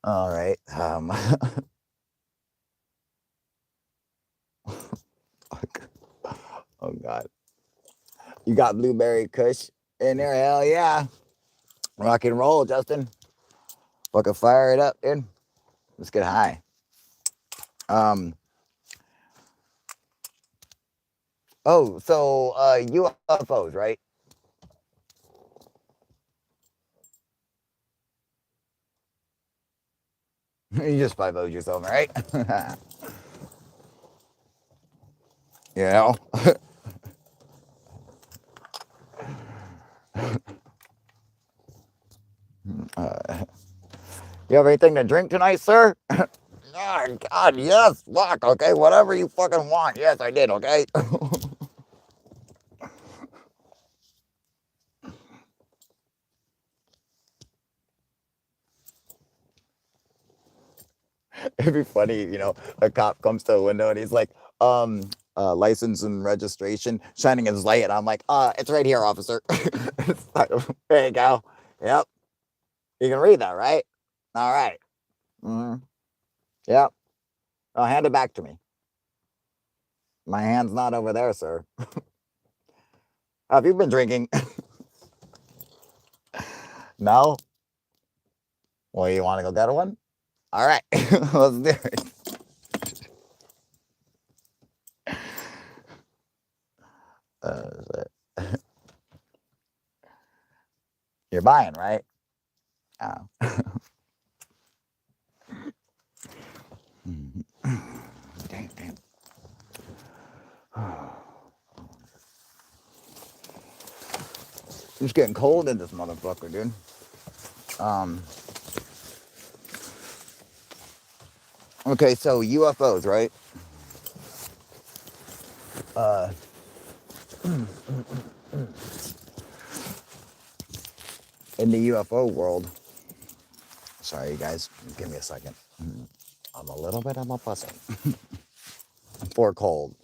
All right. Fuck. Oh god. You got blueberry kush in there? Hell yeah. Rock and roll, Justin. Fucking fire it up, dude. Let's get high. Um. Oh, so UFOs, right? You just 5 yourself, right? You know. Uh, you have anything to drink tonight, sir? Oh, God, yes. Fuck. Okay, whatever you fucking want. Yes, I did. Okay. It'd be funny, a cop comes to the window and he's like, license and registration, shining his light, and I'm like, it's right here, officer. It's like, there you go. Yep. You can read that, right? All right. Mm-hmm. Yep. Oh, hand it back to me. My hand's not over there, sir. Have you been drinking? No? Well, you want to go get one? All right. Let's do it. Uh, you're buying, right? Oh. Damn, damn. It's getting cold in this motherfucker, dude. Um. Okay, so UFOs, right? Uh. In the UFO world. Sorry, you guys. Give me a second. I'm a little bit of a pussy. For cold.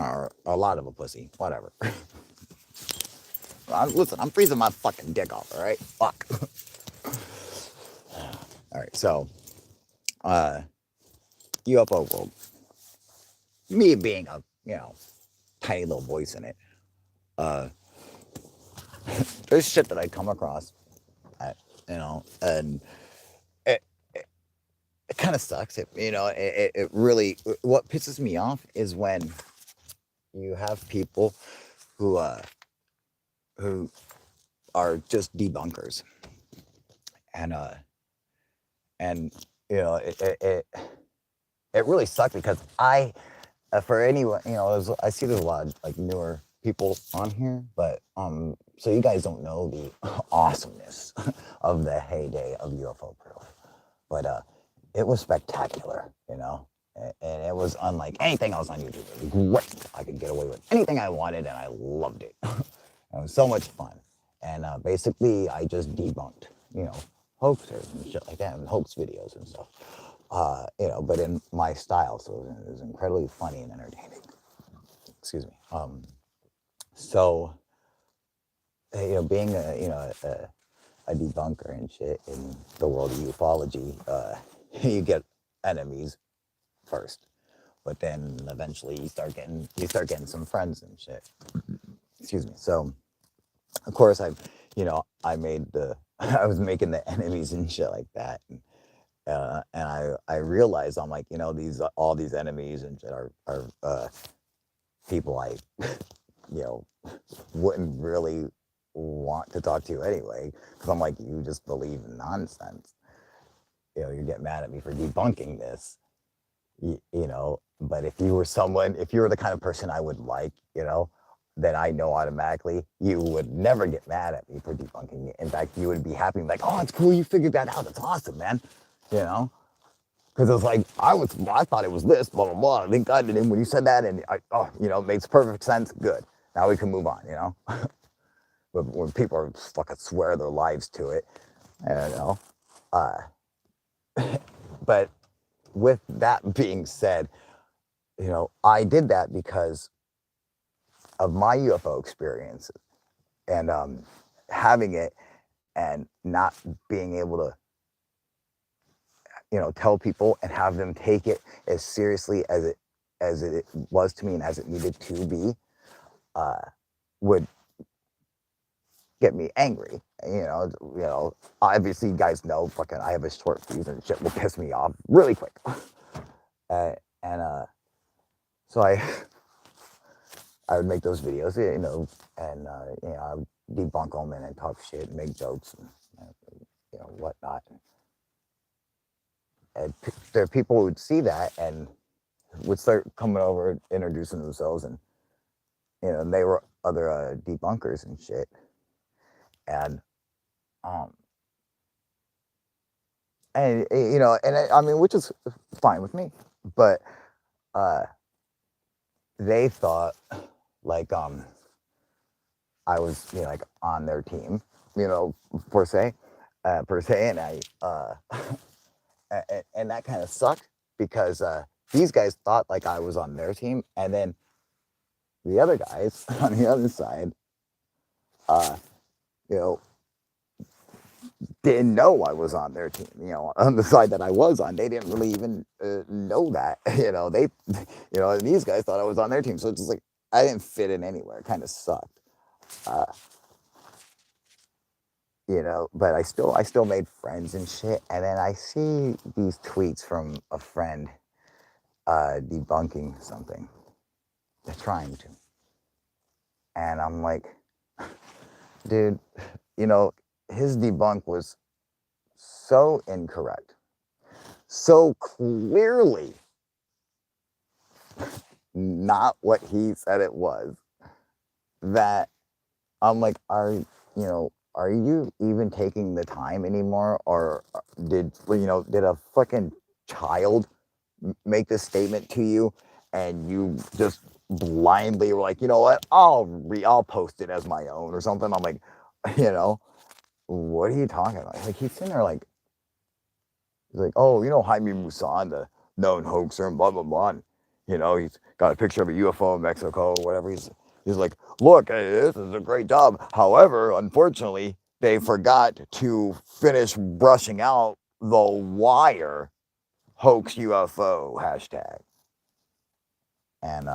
Or a lot of a pussy. Whatever. Listen, I'm freezing my fucking dick off, alright? Fuck. Alright, so, UFO world. Me being a, tiny little voice in it. Uh, there's shit that I come across, and it, it kind of sucks. It really, what pisses me off is when you have people who, who are just debunkers. And, and, it really sucks because for anyone, I see there's a lot of like newer people on here, but so you guys don't know the awesomeness of the heyday of Ufoproof, but it was spectacular, and it was unlike anything else on YouTube. It was great. I could get away with anything I wanted, and I loved it. It was so much fun, and basically I just debunked, hoaxers and shit like that, and hoax videos and stuff. But in my style, so it was incredibly funny and entertaining. Excuse me. So being a debunker and shit in the world of ufology, you get enemies first, but then eventually you start getting some friends and shit. Excuse me. So of course I made I was making the enemies and shit like that. And I realized I'm like, these all these enemies and shit are people you know, wouldn't really want to talk to you anyway, because I'm like, you just believe in nonsense. You get mad at me for debunking this, but if you were someone, if you were the kind of person I would like, then I know automatically you would never get mad at me for debunking it. In fact, you would be happy, like, oh, it's cool, you figured that out. That's awesome, man. You know, because it's like I thought it was this, blah blah blah. I think I did, and when you said that, and it makes perfect sense. Good. Now we can move on. But when people are fucking swear their lives to it, I don't know. Uh, but with that being said, I did that because of my UFO experiences and having it and not being able to, tell people and have them take it as seriously as it was to me and as it needed to be, uh, would get me angry. Obviously, you guys know, fucking, I have a short fuse and shit will piss me off really quick. And so I would make those videos, and I would debunk them and talk shit and make jokes and whatnot. And there are people who would see that and would start coming over, introducing themselves, and they were other debunkers and shit, and um, I mean, which is fine with me, but uh, they thought like I was like on their team, per se, and I and that kind of sucked because these guys thought like I was on their team, and then the other guys on the other side, uh, you know, didn't know I was on their team. On the side that I was on, they didn't really even know that. And these guys thought I was on their team, so it's just like I didn't fit in anywhere. It kind of sucked. Uh, but I still made friends and shit. And then I see these tweets from a friend debunking something. They're trying to. And I'm like, dude, his debunk was so incorrect, so clearly not what he said it was, that I'm like, are you even taking the time anymore? Or did a fucking child make this statement to you and you just blindly were like, you know what, I'll post it as my own or something? I'm like, you know, what are you talking about? Like, he's sitting there like, he's like, oh, Jaime Maussan, the known hoaxer and blah, blah, blah. And, he's got a picture of a UFO in Mexico or whatever. He's like, look, this is a great job. However, unfortunately, they forgot to finish brushing out the wire hoax UFO hashtag. And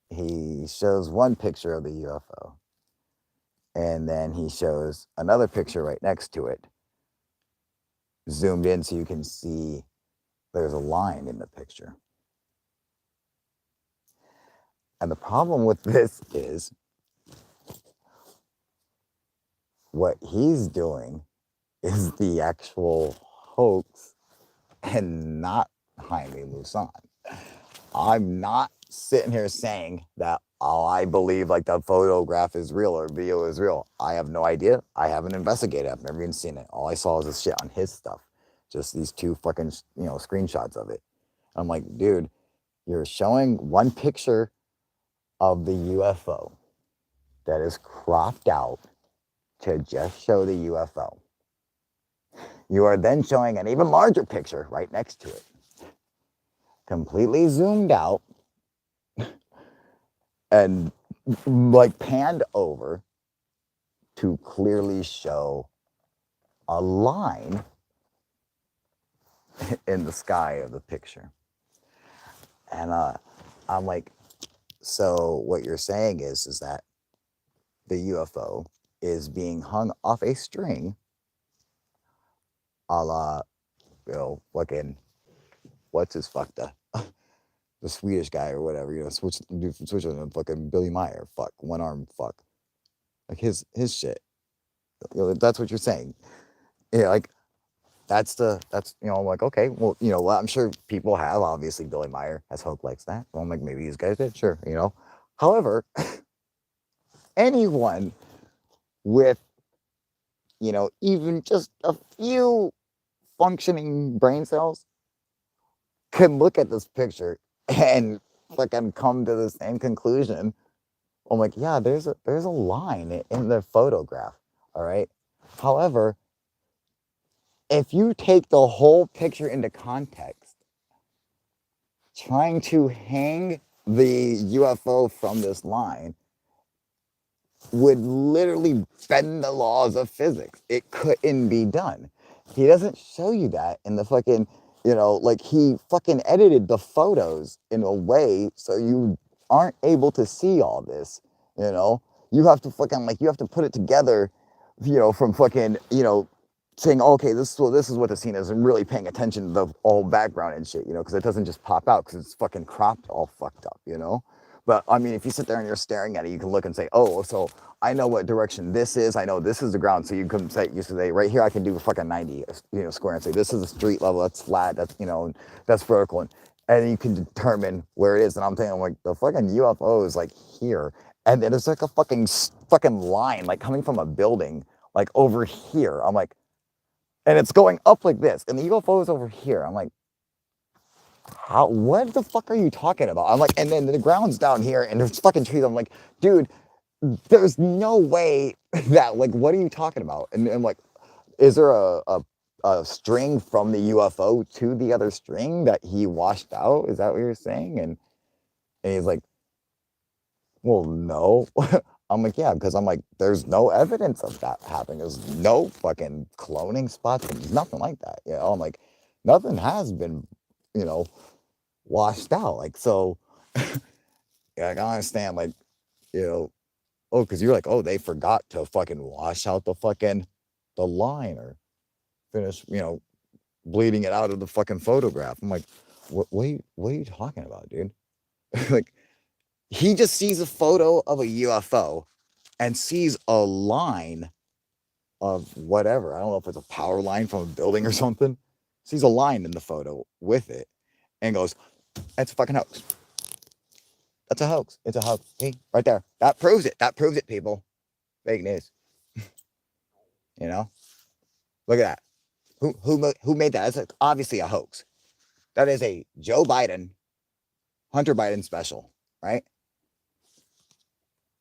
he shows one picture of the UFO. And then he shows another picture right next to it, zoomed in so you can see there's a line in the picture. And the problem with this is what he's doing is the actual hoax and not Jaime Maussan. I'm not sitting here saying that, I believe like the photograph is real or video is real. I have no idea. I haven't investigated. I've never even seen it. All I saw was this shit on his stuff. Just these two fucking, screenshots of it. I'm like, dude, you're showing one picture of the UFO that is cropped out to just show the UFO. You are then showing an even larger picture right next to it, completely zoomed out and like panned over to clearly show a line in the sky of the picture. And I'm like, so what you're saying is that the UFO is being hung off a string, a la, fucking, what's his fucked up? the Swedish guy or whatever, switch dude from Switzerland, fucking Billy Meyer, fuck, one arm, fuck, like his shit. That's what you're saying. Yeah, like that's I'm like, okay, well, I'm sure people have, obviously Billy Meyer has hope likes that. Well, I'm like, maybe these guys did, sure. However, anyone with even just a few functioning brain cells can look at this picture and fucking come to the same conclusion. I'm like, yeah, there's a line in the photograph, all right. However, if you take the whole picture into context, trying to hang the UFO from this line would literally bend the laws of physics. It couldn't be done. He doesn't show you that in the fucking, like he fucking edited the photos in a way so you aren't able to see all this, you know? You have to fucking, like, you have to put it together, from fucking, saying, okay, this is what the scene is, and really paying attention to the whole background and shit, because it doesn't just pop out because it's fucking cropped all fucked up. But I mean, if you sit there and you're staring at it, you can look and say, oh, so I know what direction this is. I know this is the ground. So you say right here, I can do a fucking 90, square and say, this is the street level. That's flat. That's vertical. And you can determine where it is. And I'm thinking, like, the fucking UFO is like here. And then there's like a fucking line, like coming from a building, like over here. I'm like, and it's going up like this. And the UFO is over here. I'm like, what the fuck are you talking about? I'm like, and then the ground's down here and there's fucking trees. I'm like, dude, there's no way that, like, what are you talking about? And I'm like, is there a string from the UFO to the other string that he washed out? Is that what you're saying? And he's like, well, no. I'm like, yeah, because I'm like, there's no evidence of that happening. There's no fucking cloning spots. There's nothing like that. I'm like, nothing has been, you know, washed out. Like, so, yeah, I can understand, like, you know, oh, because you're like, oh, they forgot to fucking wash out the line or finish, bleeding it out of the fucking photograph. I'm like, what are you talking about, dude? Like, he just sees a photo of a UFO and sees a line of whatever. I don't know if it's a power line from a building or something. Sees a line in the photo with it and goes, that's a fucking hoax. That's a hoax. It's a hoax. See, right there. That proves it. That proves it, people. Fake news. You know? Look at that. Who made that? That's obviously a hoax. That is a Joe Biden, Hunter Biden special, right?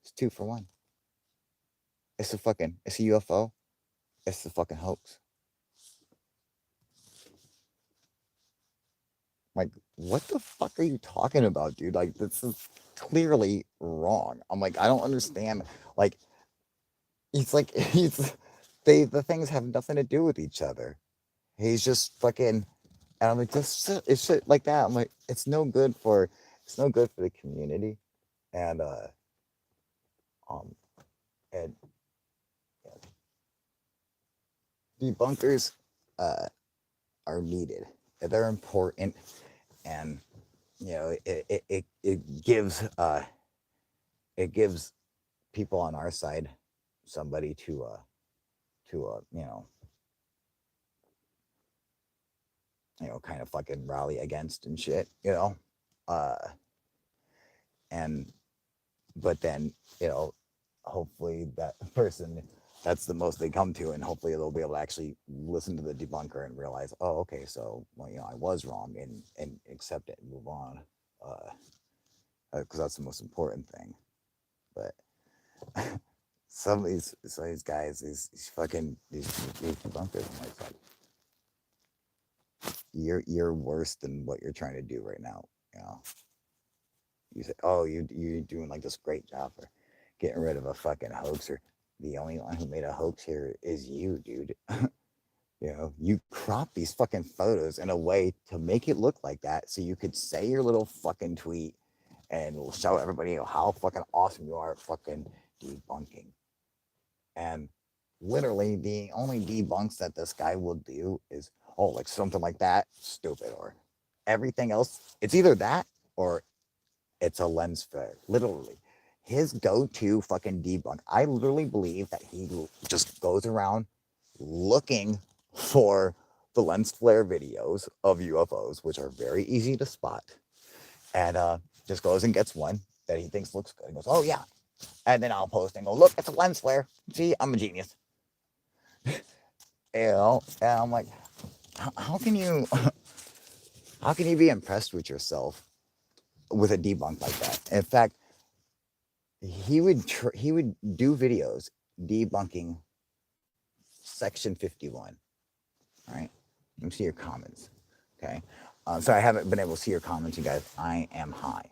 It's 2 for 1. It's a UFO. It's a fucking hoax. Like, what the fuck are you talking about, dude? Like, this is clearly wrong. I'm like, I don't understand. Like, he's like, the things have nothing to do with each other. He's just fucking, and I'm like, it's shit like that. I'm like, it's no good for the community, and um, and debunkers, uh, are needed. They're important, and it gives people on our side somebody to kind of fucking rally against and shit, uh and but then hopefully that person, that's the most they come to, and hopefully they'll be able to actually listen to the debunker and realize, oh, okay, so, well, I was wrong, and accept it and move on, because that's the most important thing. But some of these guys, these debunkers, I'm like, you're worse than what you're trying to do right now. You know, you say, oh, you're doing like this great job for getting rid of a fucking hoaxer. The only one who made a hoax here is you, dude. You crop these fucking photos in a way to make it look like that, so you could say your little fucking tweet and will show everybody how fucking awesome you are at fucking debunking. And literally, the only debunks that this guy will do is, oh, like something like that, stupid, or everything else. It's either that or it's a lens flare. Literally. His go-to fucking debunk. I literally believe that he just goes around looking for the lens flare videos of UFOs, which are very easy to spot, and just goes and gets one that he thinks looks good and goes, oh yeah. And then I'll post and go, look, it's a lens flare. See, I'm a genius. You know, and I'm like, how can you how can you be impressed with yourself with a debunk like that? In fact, he would do videos debunking section 51. All right, let me see your comments. Okay, sorry, I haven't been able to see your comments, you guys. I am high.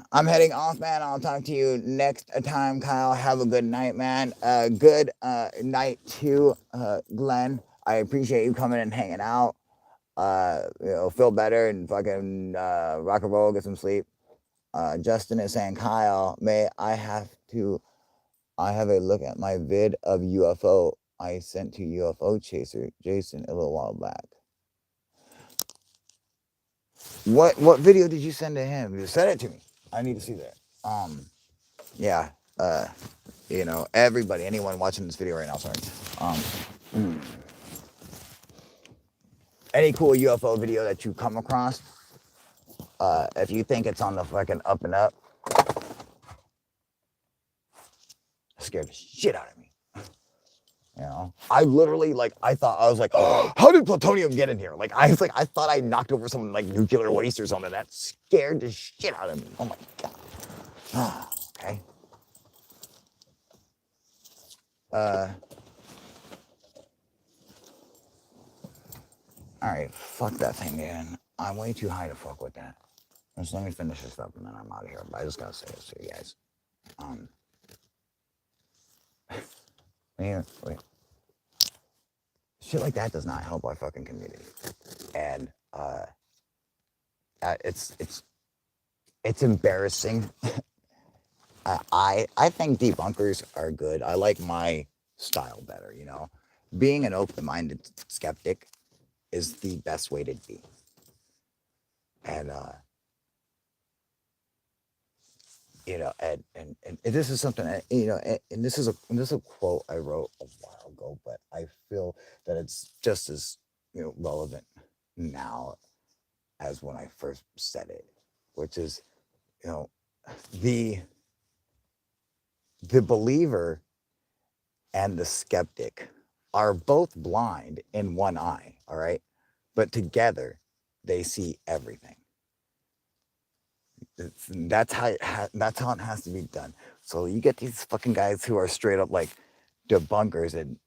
I'm heading off, man. I'll talk to you next time, Kyle. Have a good night, man. Good night to Glenn. I appreciate you coming and hanging out. Feel better and fucking rock and roll, get some sleep. Justin is saying, Kyle, I have a look at my vid of UFO I sent to UFO Chaser Jason a little while back. What video did you send to him? You sent it to me. I need to see that. Yeah. Everybody, anyone watching this video right now, sorry. Any cool UFO video that you come across, if you think it's on the fucking up and up, scared the shit out of me. I literally, I was like, oh, how did plutonium get in here? I thought I knocked over some nuclear waste or something. That scared the shit out of me. Oh my God. Okay. All right, fuck that thing, man. I'm way too high to fuck with that. Just let me finish this up and then I'm out of here. But I just gotta say this to you guys. Wait. Shit like that does not help our fucking community. And it's embarrassing. I think debunkers are good. I like my style better, Being an open-minded skeptic is the best way to be. And and this is something and this is a quote I wrote a while ago, but I feel that it's just as relevant now as when I first said it, which is the believer and the skeptic are both blind in one eye, all right, but together they see everything. That's how it has to be done. So you get these fucking guys who are straight up debunkers, and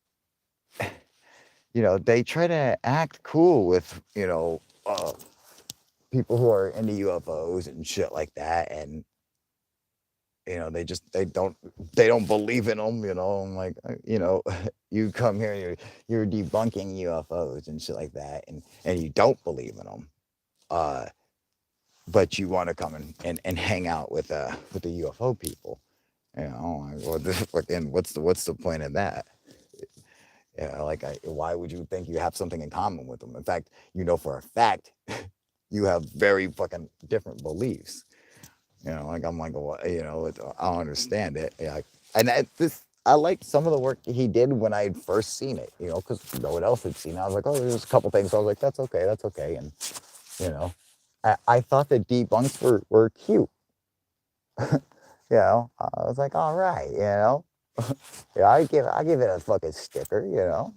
they try to act cool with people who are into UFOs and shit like that, and they don't believe in them. I'm like, you come here and you're debunking UFOs and shit like that, and you don't believe in them. But you want to come and hang out with the UFO people, what's the point of that? Why would you think you have something in common with them? In fact, for a fact, you have very fucking different beliefs. I'm like, well, I don't understand it. I liked some of the work he did when I had first seen it, because no one else had seen it. I was like, oh, there's a couple things. I was like, that's okay. And, I thought the debunks were cute. I was like, all right, I give it a fucking sticker,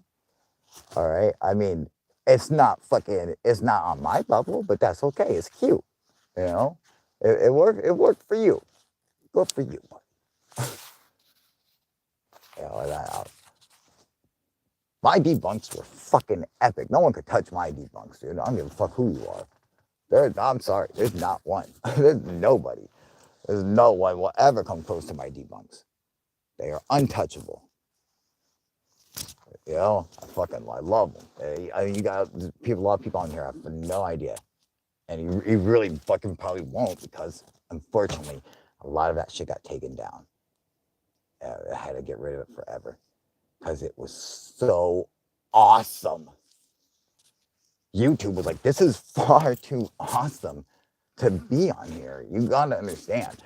all right. I mean, it's not on my level, but that's okay. It's cute, it worked for you. Good for you. My debunks were fucking epic. No one could touch my debunks, dude. I don't give a fuck who you are. I'm sorry. There's not one. There's nobody. There's no one will ever come close to my debunks. They are untouchable. I love them. I mean, a lot of people on here have no idea. And you really fucking probably won't, because unfortunately, a lot of that shit got taken down. I had to get rid of it forever because it was so awesome. YouTube was like, this is far too awesome to be on here. You gotta understand.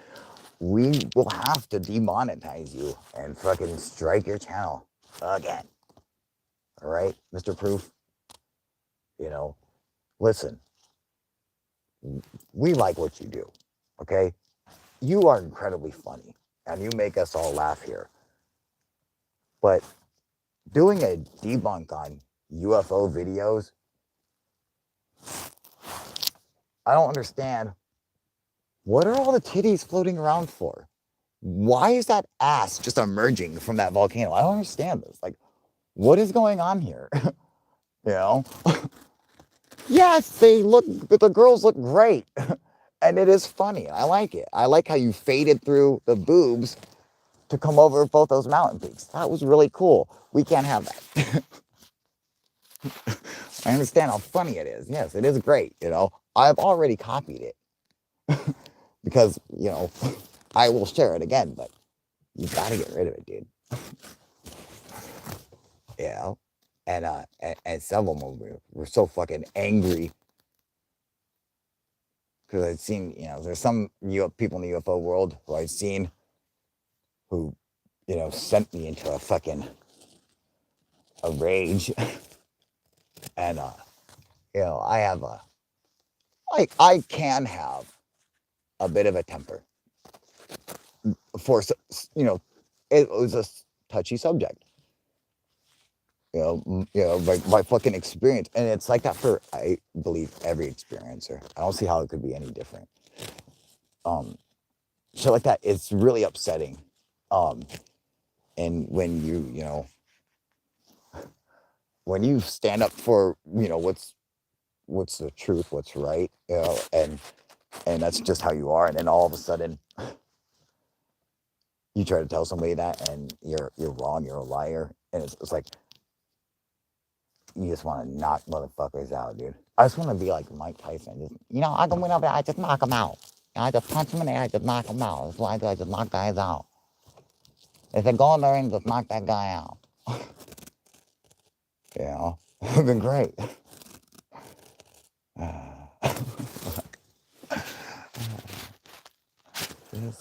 We will have to demonetize you and fucking strike your channel again. All right, Mr. Proof? You know, listen, we like what you do, okay? You are incredibly funny and you make us all laugh here. But doing a debunk on UFO videos, I don't understand. What are all the titties floating around for? Why is that ass just emerging from that volcano? I don't understand this. Like, what is going on here? You know? Yes, the girls look great. And it is funny. I like it. I like how you faded through the boobs to come over both those mountain peaks. That was really cool. We can't have that. I understand how funny it is. Yes, it is great. You know, I've already copied it because, you know, I will share it again, but you got to get rid of it, dude. You know? And some of them were so fucking angry because I'd seen, you know, there's some people in the UFO world who I've seen who, you know, sent me into a rage. And, you know, I can have a bit of a temper for, you know, it was a touchy subject, by fucking experience. And it's like that for, I believe, every experiencer. I don't see how it could be any different. Shit like that, it's really upsetting. And when you know, when you stand up for, you know, what's the truth, what's right, you know, and that's just how you are. And then all of a sudden, you try to tell somebody that, and you're wrong, you're a liar, and it's like you just want to knock motherfuckers out, dude. I just want to be like Mike Tyson. Just, you know, I go in over there, I just knock them out. I just punch them in the air, I just knock them out. That's what I do. I just knock guys out. If they go in there and just knock that guy out, you know, it'd been great.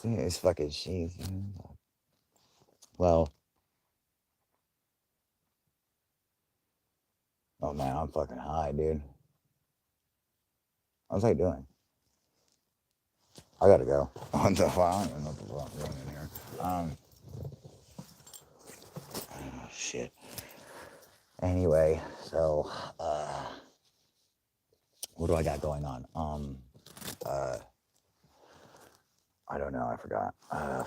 It's fucking shit. Well, oh man, I'm fucking high, dude. How's I doing? I gotta go. What the fuck? I don't even know what the fuck I'm doing in here. Oh, shit. Anyway, so what do I got going on? I don't know. I forgot.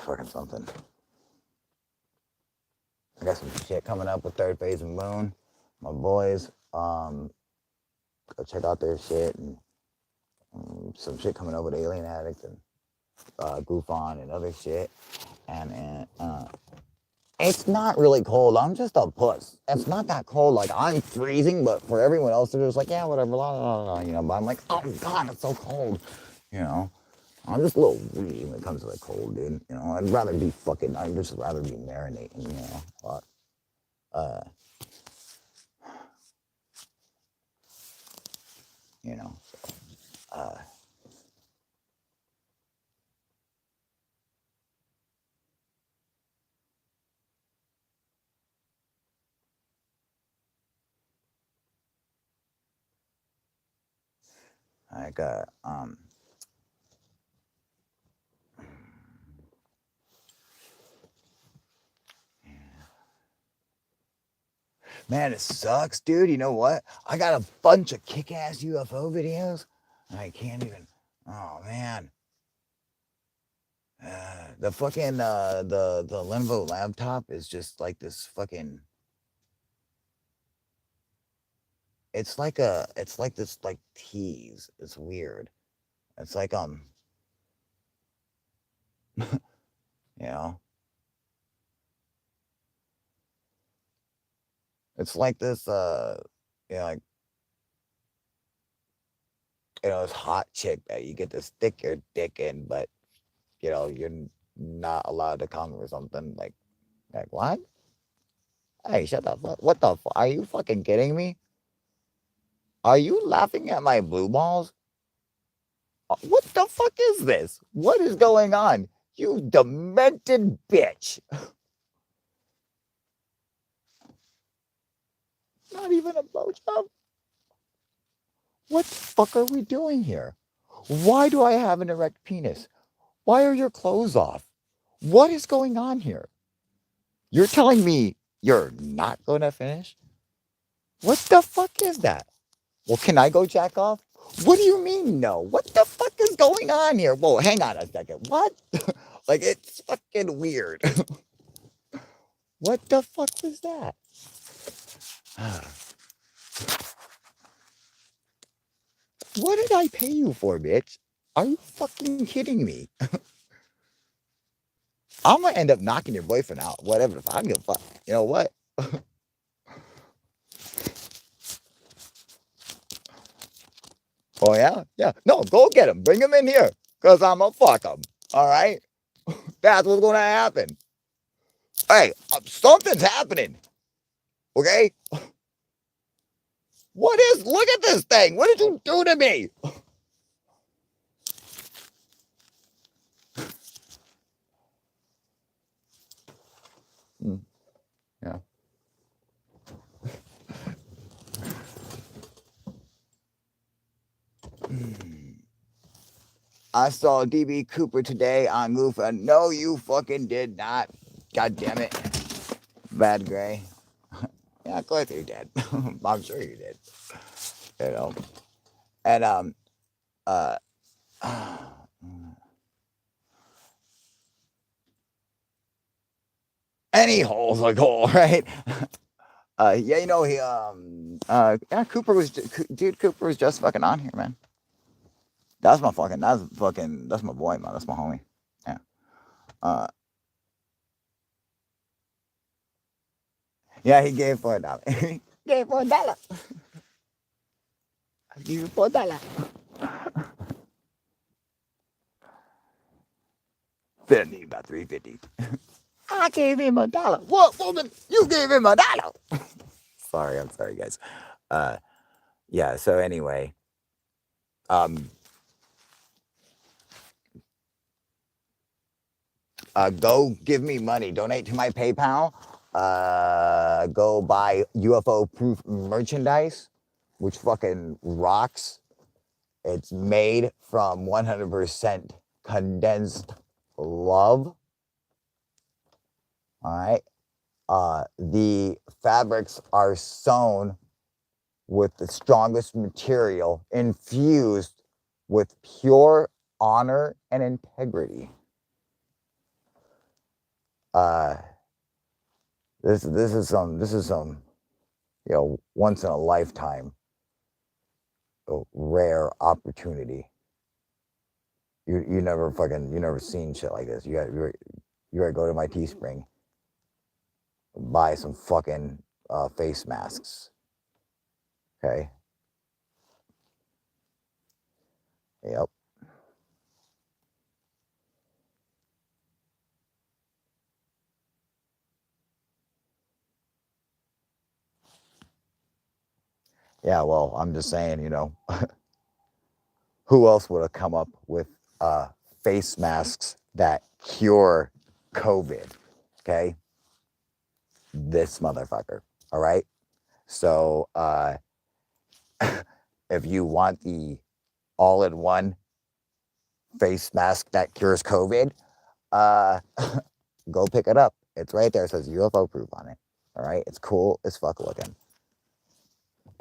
Fucking something. I got some shit coming up with Third Phase and Moon. My boys. Go check out their shit, and some shit coming up with Alien Addict and Goof On and other shit. And it's not really cold. I'm just a puss. It's not that cold. Like, I'm freezing, but for everyone else, they're just like, yeah, whatever, blah, blah, blah, you know. But I'm like, oh, God, it's so cold, you know. I'm just a little weedy when it comes to the cold, dude. You know, I'd just rather be marinating, you know. But, you know, like, man, it sucks, dude. You know what? I got a bunch of kick-ass UFO videos, and I can't even, oh, man. The fucking the Lenovo laptop is just like this fucking. It's like this like tease. It's weird. It's like you know, it's like this like this hot chick that you get to stick your dick in, but you know you're not allowed to come or something. Like what? Hey, shut the fuck! What the fuck? Are you fucking kidding me? Are you laughing at my blue balls? What the fuck is this? What is going on? You demented bitch. Not even a blowjob? What the fuck are we doing here? Why do I have an erect penis? Why are your clothes off? What is going on here? You're telling me you're not going to finish? What the fuck is that? Well, can I go jack off? What do you mean no? What the fuck is going on here? Whoa, hang on a second. What? Like, it's fucking weird. What the fuck was that? What did I pay you for, bitch? Are you fucking kidding me? I'm gonna end up knocking your boyfriend out. Whatever the fuck. I don't give a fuck. You know what? Oh, yeah? Yeah. No, go get him. Bring him in here. Because I'm gonna fuck him. All right? That's what's gonna happen. Hey, something's happening. Okay? What is, look at this thing. What did you do to me? Yeah. I saw DB Cooper today on Lufa. No, you fucking did not. God damn it. Bad Gray. Yeah, of course you did. I'm sure you did. You know. And uh any hole's a goal, right? Yeah, you know, yeah, Cooper was just fucking on here, man. That's my boy, man. That's my homie. Yeah. Uh, yeah, he gave $4. He gave $4. I give you $4. Then he about 350. I gave him $1. What woman? You gave him $1. Sorry, I'm sorry, guys. Yeah. So anyway, um, go give me money. Donate to my PayPal. Go buy UFO-proof merchandise, which fucking rocks. It's made from 100% condensed love. All right. The fabrics are sewn with the strongest material, infused with pure honor and integrity. This is some once in a lifetime rare opportunity. You never seen shit like this. You gotta go to my Teespring, buy some fucking face masks. Okay. Yep. Yeah, well, I'm just saying, who else would have come up with face masks that cure COVID? Okay. This motherfucker. All right. So if you want the all-in-one face mask that cures COVID, go pick it up. It's right there. It says Ufoproof on it. All right. It's cool as fuck looking.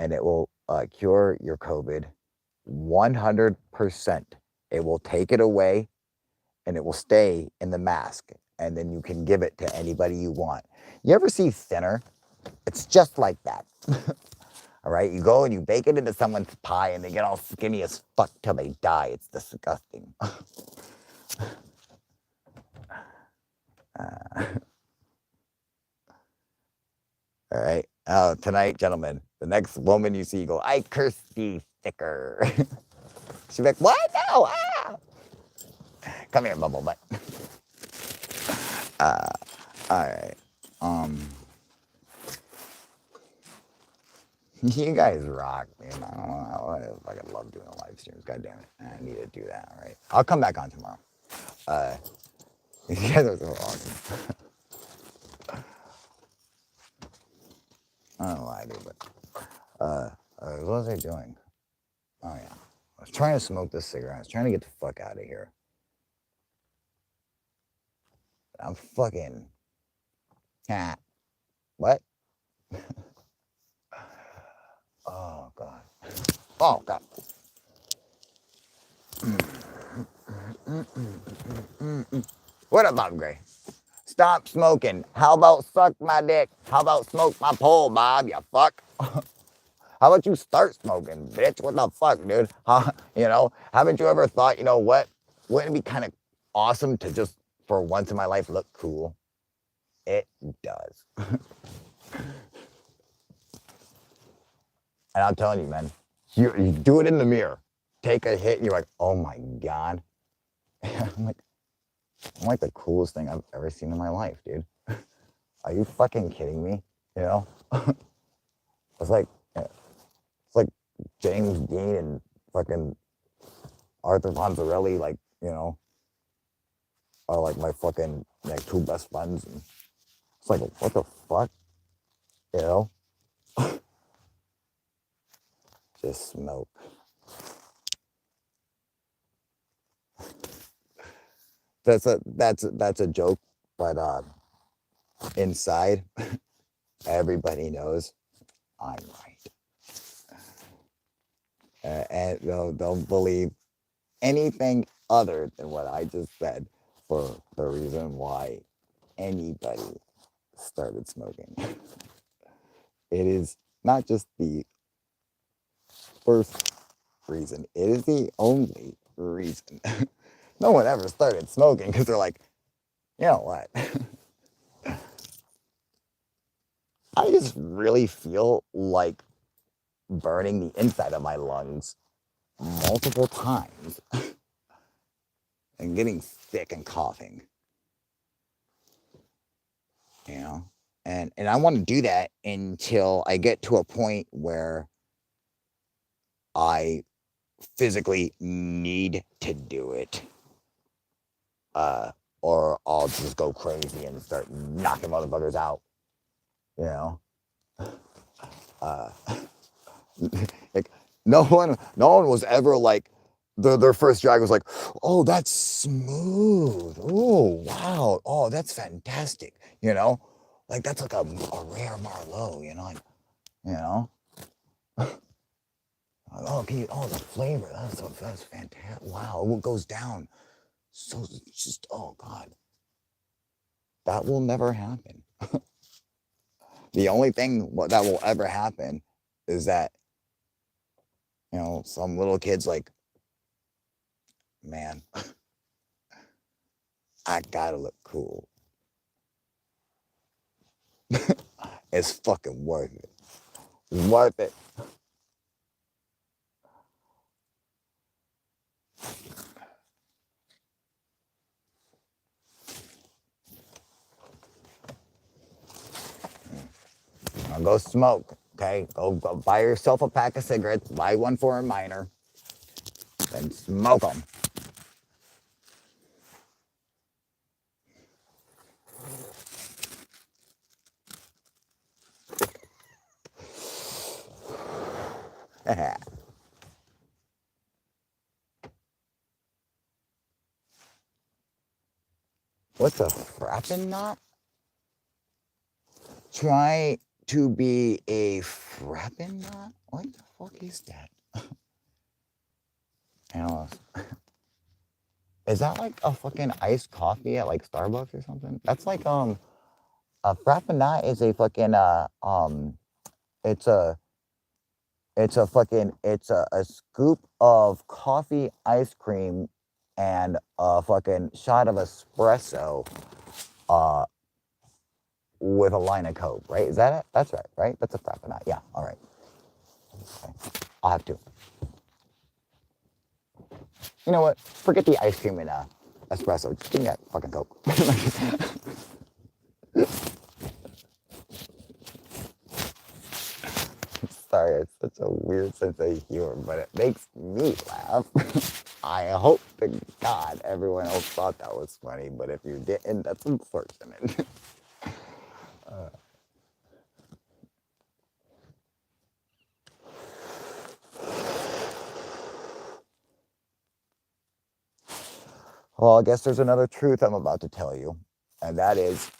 And it will cure your COVID 100%. It will take it away and it will stay in the mask. And then you can give it to anybody you want. You ever see Thinner? It's just like that. All right. You go and you bake it into someone's pie and they get all skinny as fuck till they die. It's disgusting. All right. Tonight, gentlemen, the next woman you see, you go, I curse thee, thicker. She'll be like, what? No. Ah. Come here, bubble butt. All right. You guys rock, man. I don't know. I fucking love doing live streams. God damn it. I need to do that. All right. I'll come back on tomorrow. Uh, you guys are so awesome. I don't know why I do, but what was I doing? Oh yeah. I was trying to smoke this cigarette. I was trying to get the fuck out of here. I'm fucking cat. What? Oh god. Oh god. What up, Bob Gray? Stop smoking. How about suck my dick? How about smoke my pole, Bob? You fuck. How about you start smoking, bitch? What the fuck, dude? Haven't you ever thought, you know what? Wouldn't it be kind of awesome to just, for once in my life, look cool? It does. And I'm telling you, man, you do it in the mirror. Take a hit, and you're like, oh my God. I'm like the coolest thing I've ever seen in my life, dude. Are you fucking kidding me? You know? It's like James Dean and fucking Arthur Fonzarelli, are like my fucking two best friends. And it's like, what the fuck? You know? Just smoke. That's a joke, but inside, everybody knows I'm right. And don't believe anything other than what I just said for the reason why anybody started smoking. It is not just the first reason, it is the only reason. No one ever started smoking because they're like, you know what? I just really feel like burning the inside of my lungs multiple times and getting sick and coughing. You know? And I want to do that until I get to a point where I physically need to do it. Or I'll just go crazy and start knocking motherfuckers out. You know? Like no one was ever like their first drag was like, oh, that's smooth. Oh, wow. Oh, that's fantastic. You know? Like that's like a rare Marlowe, you know? Like, you know? Oh, the flavor. That's fantastic. Wow, what goes down? So it's just, oh God. That will never happen. The only thing that will ever happen is that, some little kid's like, man, I gotta look cool. It's fucking worth it. It's worth it. Now go smoke, okay? Go buy yourself a pack of cigarettes. Buy one for a minor. Then smoke them. What's a frappin' knot? Try to be a frappin' knot? What the fuck is that? Is that like a fucking iced coffee at like Starbucks or something? That's like a frappuccino is a fucking it's a scoop of coffee ice cream and a fucking shot of espresso with a line of Coke, right? Is that it? That's right? That's a frappuccino. Yeah, all right. Okay. I'll have to. You know what? Forget the ice cream and espresso. Just give me that fucking Coke. Sorry, It's such a weird sense of humor, but it makes me laugh. I hope to God everyone else thought that was funny, but if you didn't, that's unfortunate. Well, I guess there's another truth I'm about to tell you, and that is,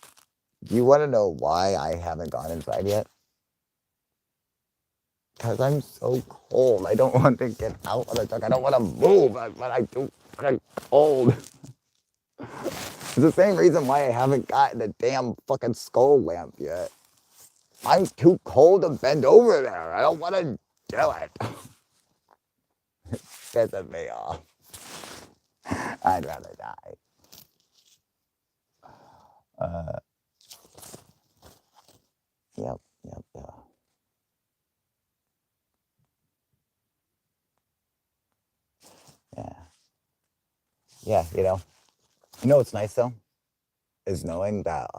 do you want to know why I haven't gone inside yet? Because I'm so cold. I don't want to get out of the truck. I don't want to move, but I do. I'm cold. It's the same reason why I haven't gotten the damn fucking skull lamp yet. I'm too cold to bend over there. I don't want to do it. Pissing me off. I'd rather die. Uh, yep, yep, yeah. Yeah. Yeah, you know what's nice though? Is knowing that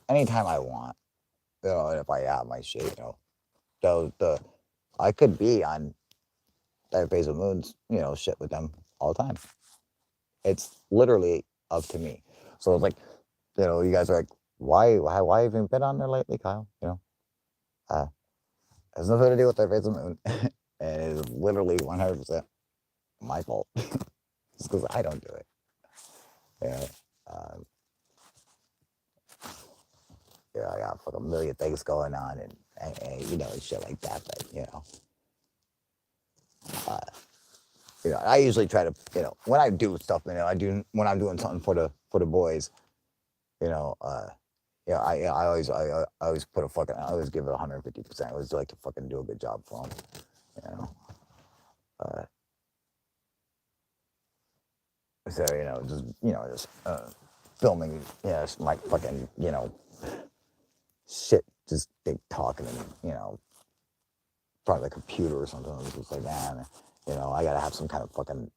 anytime I want, if I have my shit, the I could be on that phase of moons, shit with them all the time. It's literally up to me. So it's like, you guys are like, why have you been on there lately, Kyle? Uh, it has nothing to do with their phase of moon. And it is literally 100% my fault. Just because I don't do it. Yeah. Uh, I got fucking a million things going on and shit like that. But uh, I usually try to, when I do stuff, when I'm doing something for the boys, you know, uh, I always put I always give it 150%. I always like to fucking do a good job for them, you know. Uh, so just filming, my fucking shit, just big talking and front of the computer or something. It's just like, man, I gotta have some kind of fucking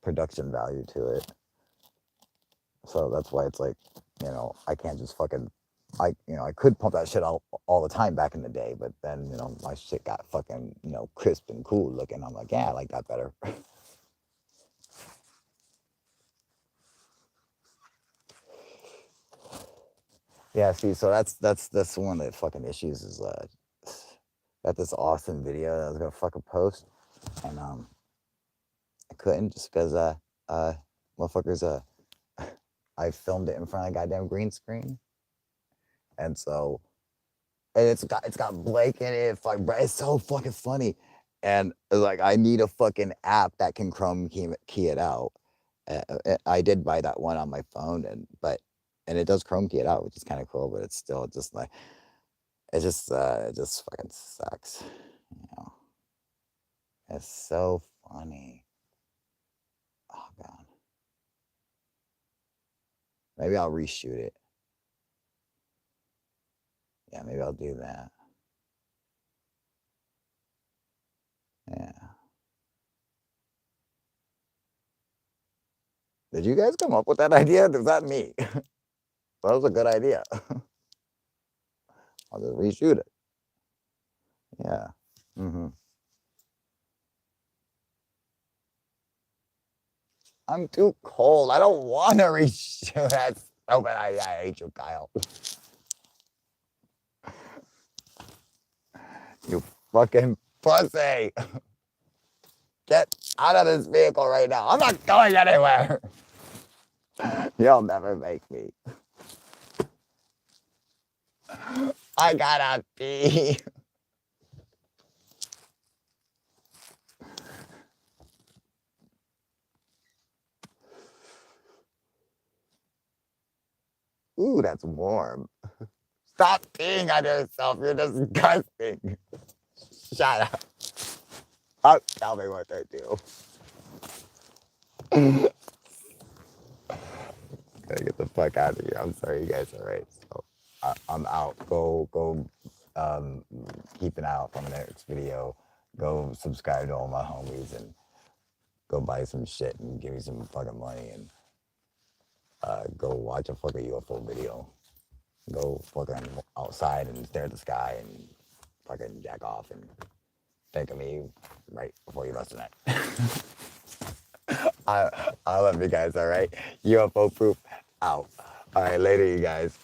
production value to it. So that's why it's like, I can't just fucking, I could pump that shit out all the time back in the day, but then, my shit got fucking, crisp and cool looking. I'm like, yeah, I like that better. Yeah, see, so that's one of the fucking issues is got this awesome video that I was gonna fucking post, and I couldn't just because uh motherfuckers I filmed it in front of a goddamn green screen, and so and it's got Blake in it. It's so fucking funny, and like I need a fucking app that can Chrome key it out. I did buy that one on my phone, and it does Chrome key it out, which is kind of cool, but it's still just like it just fucking sucks. You know, it's so funny. Oh god, maybe I'll reshoot it. Yeah, maybe I'll do that. Yeah. Did you guys come up with that idea? Was that me? That was a good idea. I'll just reshoot it. Yeah. Hmm. I'm too cold. I don't want to reshoot that. Oh, but I hate you, Kyle. You fucking pussy. Get out of this vehicle right now. I'm not going anywhere. You'll never make me. I gotta pee. Ooh, that's warm. Stop peeing on yourself. You're disgusting. Shut up. Oh, tell me what to do. Gotta get the fuck out of here. I'm sorry, you guys. All right. So I'm out. Go. Um, keep an eye out for my next video. Go subscribe to all my homies and go buy some shit and give me some fucking money and go watch a fucking UFO video. Go fucking outside and stare at the sky and fucking jack off and think of me right before you listen to it. I love you guys, all right? UFO proof out. All right, later, you guys.